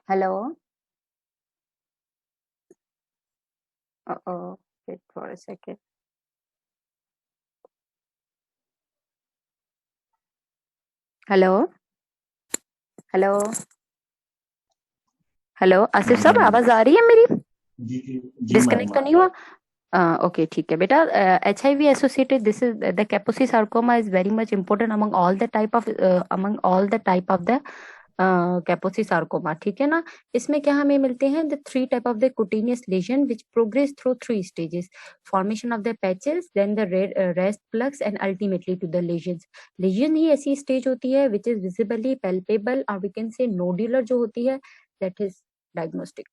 Hello. Uh-oh. Wait for a second. Hello, hello, hello, Asif साहब आवाज आ रही है मेरी? Disconnect तो नहीं हुआ? Okay, ठीक है बेटा। HIV associated, this is the Kaposi sarcoma is very much important among all the type of the Kaposi sarcoma, ठीक है ना। इसमें क्या हमें मिलते हैं, the 3 type of the cutaneous lesion which progress through 3 stages: formation of the patches, then the rest plugs, and ultimately to the lesions. lesion ही ऐसी stage होती है which is visibly palpable, or we can say nodular जो होती है, that is diagnostic.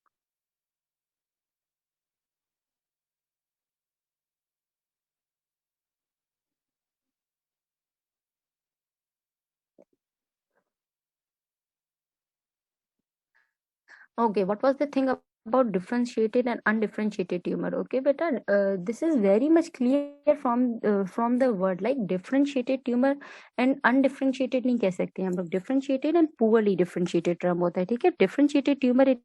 Okay, what was the thing about differentiated and undifferentiated tumor? Okay, beta, this is very much clear from the word, like differentiated tumor and undifferentiated नहीं कह सकते हम लोग, differentiated and poorly differentiated term होता है, ठीक है। differentiated tumor, it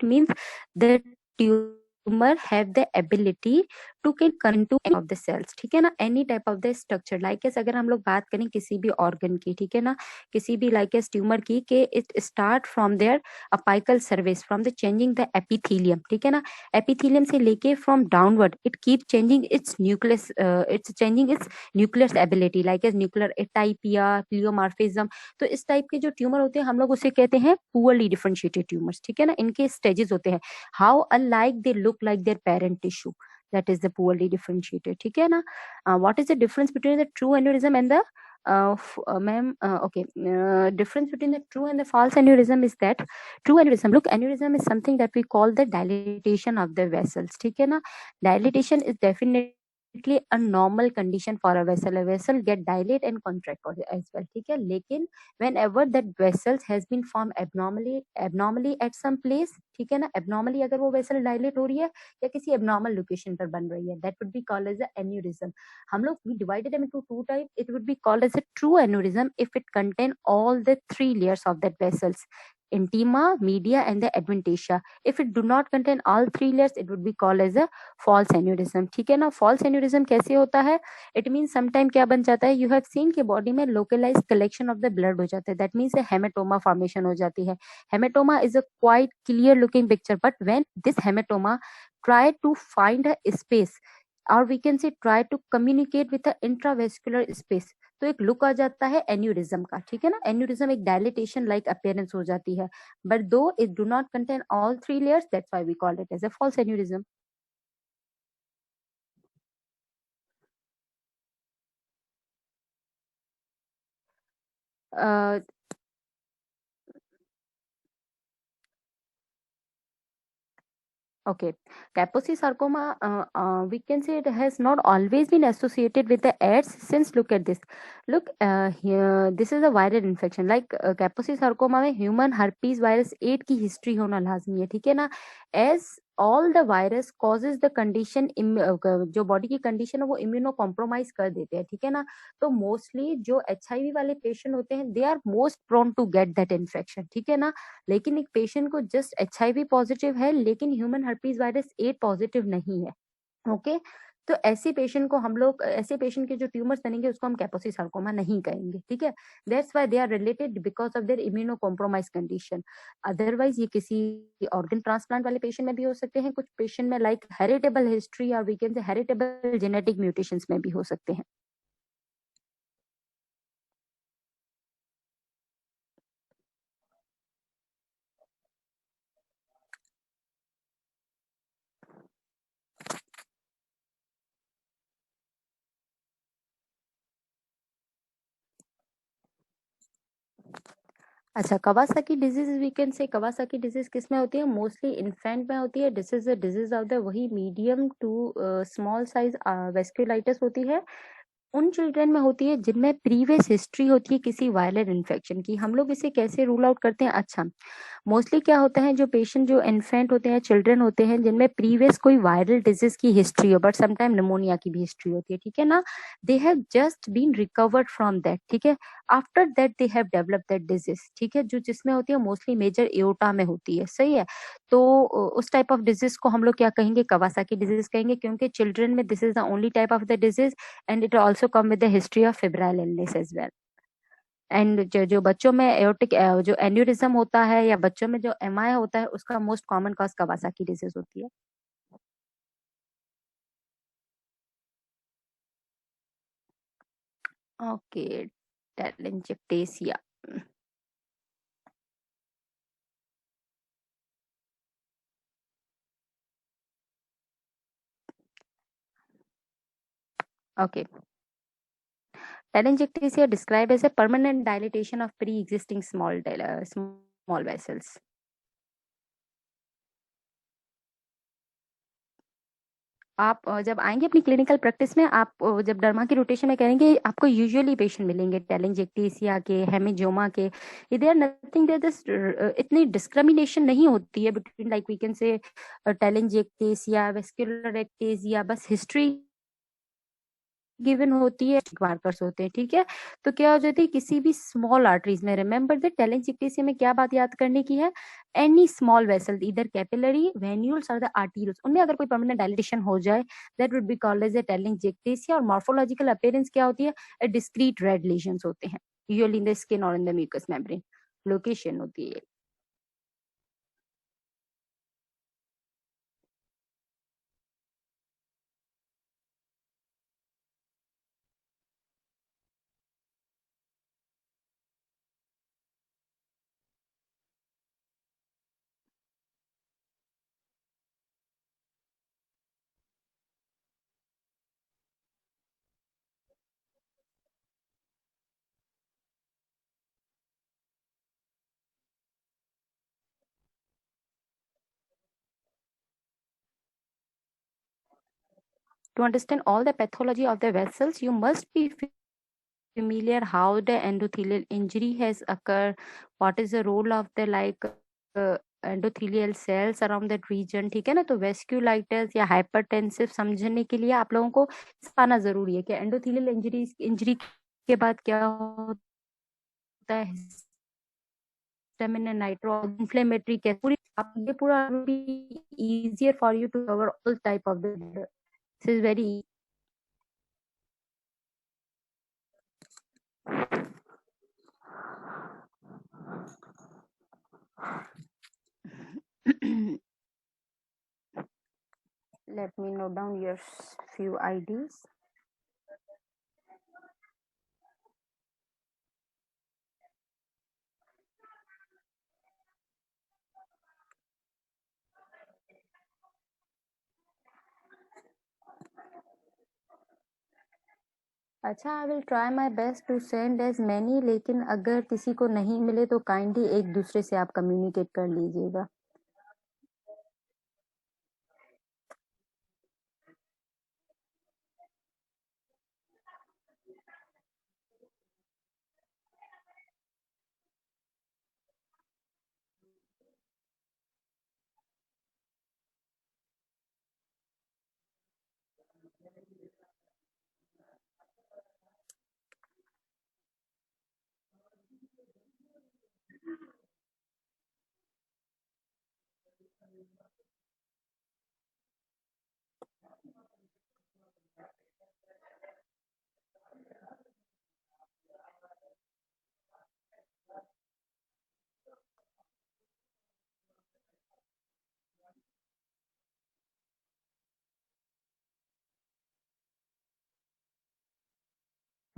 means the tumor have the ability to can into any of the cells, ठीक है ना, any type of the structure, like as अगर हम लोग बात करें किसी भी organ की, ठीक है ना, किसी भी like as tumor की, के it start from their apical surface, from the changing the epithelium, ठीक है ना, epithelium से लेके from downward it keep changing its nucleus, it's changing its nucleus ability, like as nuclear atypia, pleomorphism। तो इस type के जो ट्यूमर होते हैं हम लोग उसे कहते हैं पुअरली डिफरेंशिएटेड ट्यूमर्स, ठीक है ना। इनके स्टेजेस होते हैं, how unlike they look like there parent tissue, that is the poorly differentiated, ठीक है ना। What is the difference between the true aneurysm and the ma'am, okay, difference between the true and the false aneurysm is that true aneurysm, look, aneurysm is something that we call the dilatation of the vessels, ठीक है ना। dilatation is definitely a normal condition for a vessel get dilate and contract as well, ठीक है। लेकिन whenever that vessels has been formed abnormally at some place, ठीक है ना, abnormally अगर वो vessel dilate हो रही है या किसी abnormal location पर बन रही है, that would be called as a aneurysm। हम लोग we divided them into 2 types, it would be called as a true aneurysm if it contain all the 3 layers of that vessels: intima, media, and the adventitia. If it do not contain all 3 layers, it would be called as a false aneurysm, ठीक है ना। false aneurysm कैसे होता है? it means sometime क्या बन जाता है, you have seen कि body में localized collection of the blood हो जाता है, that means a hematoma formation हो जाती है। hematoma is a quite clear looking picture, but when this hematoma try to find a space, or we can say try to communicate with the intravascular space, तो एक look आ जाता है aneurysm का, ठीक है ना। एन्यूरिज्म एक डायलिटेशन लाइक अपीयरेंस हो जाती है, but though it do not contain all 3 layers, that's why we call it as a false aneurysm. Okay, Kaposi sarcoma, we can say it has not always been associated with the AIDS. Since look at this, look here, this is a viral infection. Like Kaposi sarcoma में human herpes virus 8 की history होना लाजमी है, ठीक है ना। As all the virus causes the condition, जो body की condition है वो immuno compromise कर देते हैं, ठीक है ना। तो मोस्टली जो HIV वाले पेशेंट होते हैं they are most prone to get that infection, ठीक है ना। लेकिन एक पेशेंट को जस्ट HIV पॉजिटिव है लेकिन ह्यूमन herpes वायरस 8 पॉजिटिव नहीं है, ओके। तो ऐसे पेशेंट को हम लोग, ऐसे पेशेंट के जो ट्यूमर्स बनेंगे उसको हम कैपोसी सार्कोमा नहीं कहेंगे, ठीक है। That's why they are related because of their immuno compromise condition. Otherwise ये किसी ऑर्गन ट्रांसप्लांट वाले पेशेंट में भी हो सकते हैं, कुछ पेशेंट में लाइक हेरिटेबल हिस्ट्री और we can say heritable genetic mutations में भी हो सकते हैं। अच्छा, Kawasaki disease we can say Kawasaki disease किस में होती है? मोस्टली इन्फेंट में होती है। This is a disease of the वही medium to small size vasculitis होती है। उन चिल्ड्रन में होती है जिनमें प्रीवियस हिस्ट्री होती है किसी वायरल इन्फेक्शन की। हम लोग इसे कैसे रूल आउट करते हैं? अच्छा, मोस्टली क्या होता है, जो पेशेंट जो इन्फेंट होते हैं, चिल्ड्रन होते हैं जिनमें प्रीवियस कोई वायरल डिजीज की हिस्ट्री हो, बट समटाइम निमोनिया की भी हिस्ट्री होती है, ठीक है ना। They have just been recovered from that, ठीक है। After that they have develop that disease, ठीक है, जो जिसमें होती है मोस्टली मेजर एओर्टा में होती है, सही है। तो उस टाइप ऑफ डिजीज को हम लोग क्या कहेंगे? कवासाकी डिजीज कहेंगे, क्योंकि चिल्ड्रन में this is the only type of the disease and it also come with the history of febrile illness as well. And जो बच्चों में एओर्टिक जो एन्यूरिज्म होता है या बच्चों में जो एमआई होता है, उसका most common cause Kawasaki disease होती है। Okay, टेलेंजिप्टेसिया। Okay. Telangiectasia described as a permanent dilatation of pre-existing small vessels. आप जब आएंगे अपनी क्लिनिकल प्रैक्टिस में, आप जब डर्मा की रोटेशन में करेंगे, आपको यूजुअली पेशेंट मिलेंगे टेलेंजिक्टेसिया के, हेमिजोमा के। देयर नथिंग, देयर दिस इतनी डिस्क्रिमिनेशन नहीं होती है between like we can say telangiectasia, vascular ectasia. बस हिस्ट्री गिवन होती है, मार्कर्स होते हैं, ठीक है। तो क्या हो जाती है किसी भी स्मॉल आर्टरीज में, रिमेंबर द टेलेंजिक्टेसिया में क्या बात याद करने की है? एनी स्मॉल वेसल, इधर कैपिलरी, वेन्यूल्स और द आर्टीरियल्स, उनमें अगर कोई परमानेंट डायलेटेशन हो जाए, that would be called as a telangiectasia. और मॉर्फोलॉजिकल अपीयरेंस क्या होती है? डिस्क्रीट रेड लीजन्स होते हैं, यूजुअली इन द स्किन और in the mucous membrane. Location होती है। To understand all the pathology of the vessels, you must be familiar how the endothelial injury has occurred, what is the role of the endothelial cells around that region, ठीक है ना। तो वेस्क्यूलाइटिस या hypertensive समझने के लिए आप लोगों को आना जरूरी है कि एंडोथेलियल इंजरी के बाद क्या होता है, हिस्टामिन एंड नाइट्रो इन्फ्लेमेटरी कैसे, पूरी आप ये पूरा easier for you to cover all type of the, this is very let me note down your few IDs. अच्छा, I will try my best to send as many, लेकिन अगर किसी को नहीं मिले तो काइंडली एक दूसरे से आप कम्युनिकेट कर लीजिएगा।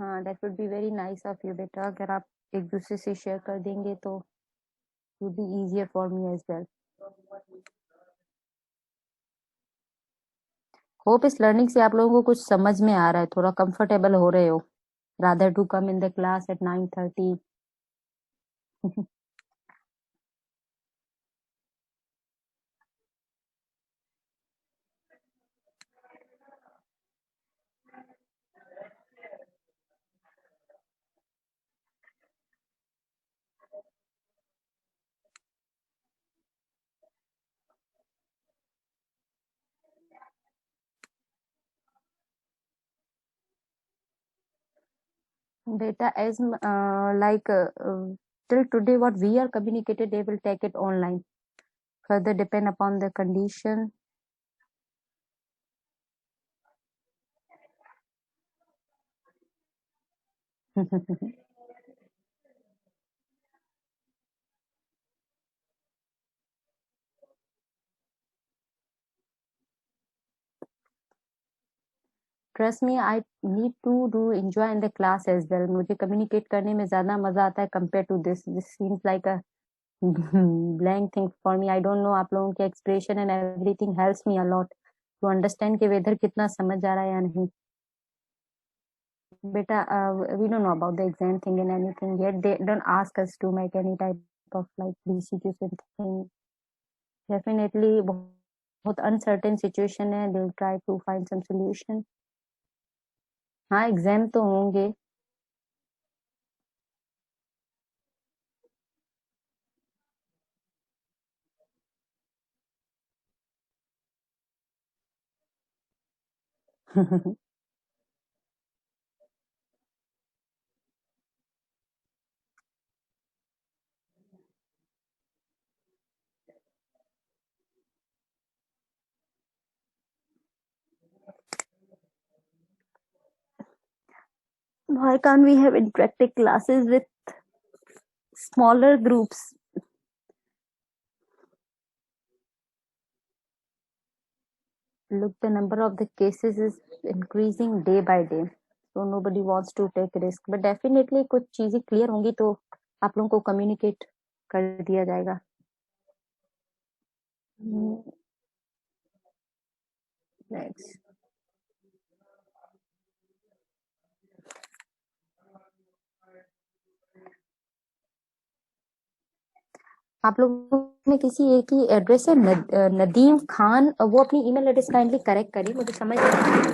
हाँ, that would be very nice of you बेटा, अगर आप एक दूसरे से शेयर कर देंगे तो would be easier for me as well. Hope इस लर्निंग से आप लोगों को कुछ समझ में आ रहा है, थोड़ा कंफर्टेबल हो रहे हो, rather to come in the class at 9:30। Beta, as like till today, what we are communicated, they will take it online. Further depend upon the condition. Trust me, I need to do enjoy in the class as well. मुझे communicate करने में ज्यादा मजा आता है compare to this seems like a blank thing for me. I don't know, आप लोगों के expression and everything helps me a lot to understand कि वेदर कितना समझ आ रहा है या नहीं। बेटा, we don't know about the exam thing and anything yet. They don't ask us to make any type of like BCQ thing. Definitely बहुत uncertain situation है, they'll try to find some solution. हाँ, exam तो होंगे। Why can't we have interactive classes with smaller groups? Look, the number of the cases is increasing day by day, so nobody wants to take risk. But definitely कुछ चीजें clear होंगी तो आप लोगों को communicate कर दिया जाएगा। Next, आप लोगों में किसी एक ही एड्रेस है, नदीम खान। वो अपनी ईमेल एड्रेस काइंडली करेक्ट करिए, मुझे समझ नहीं आ रहा।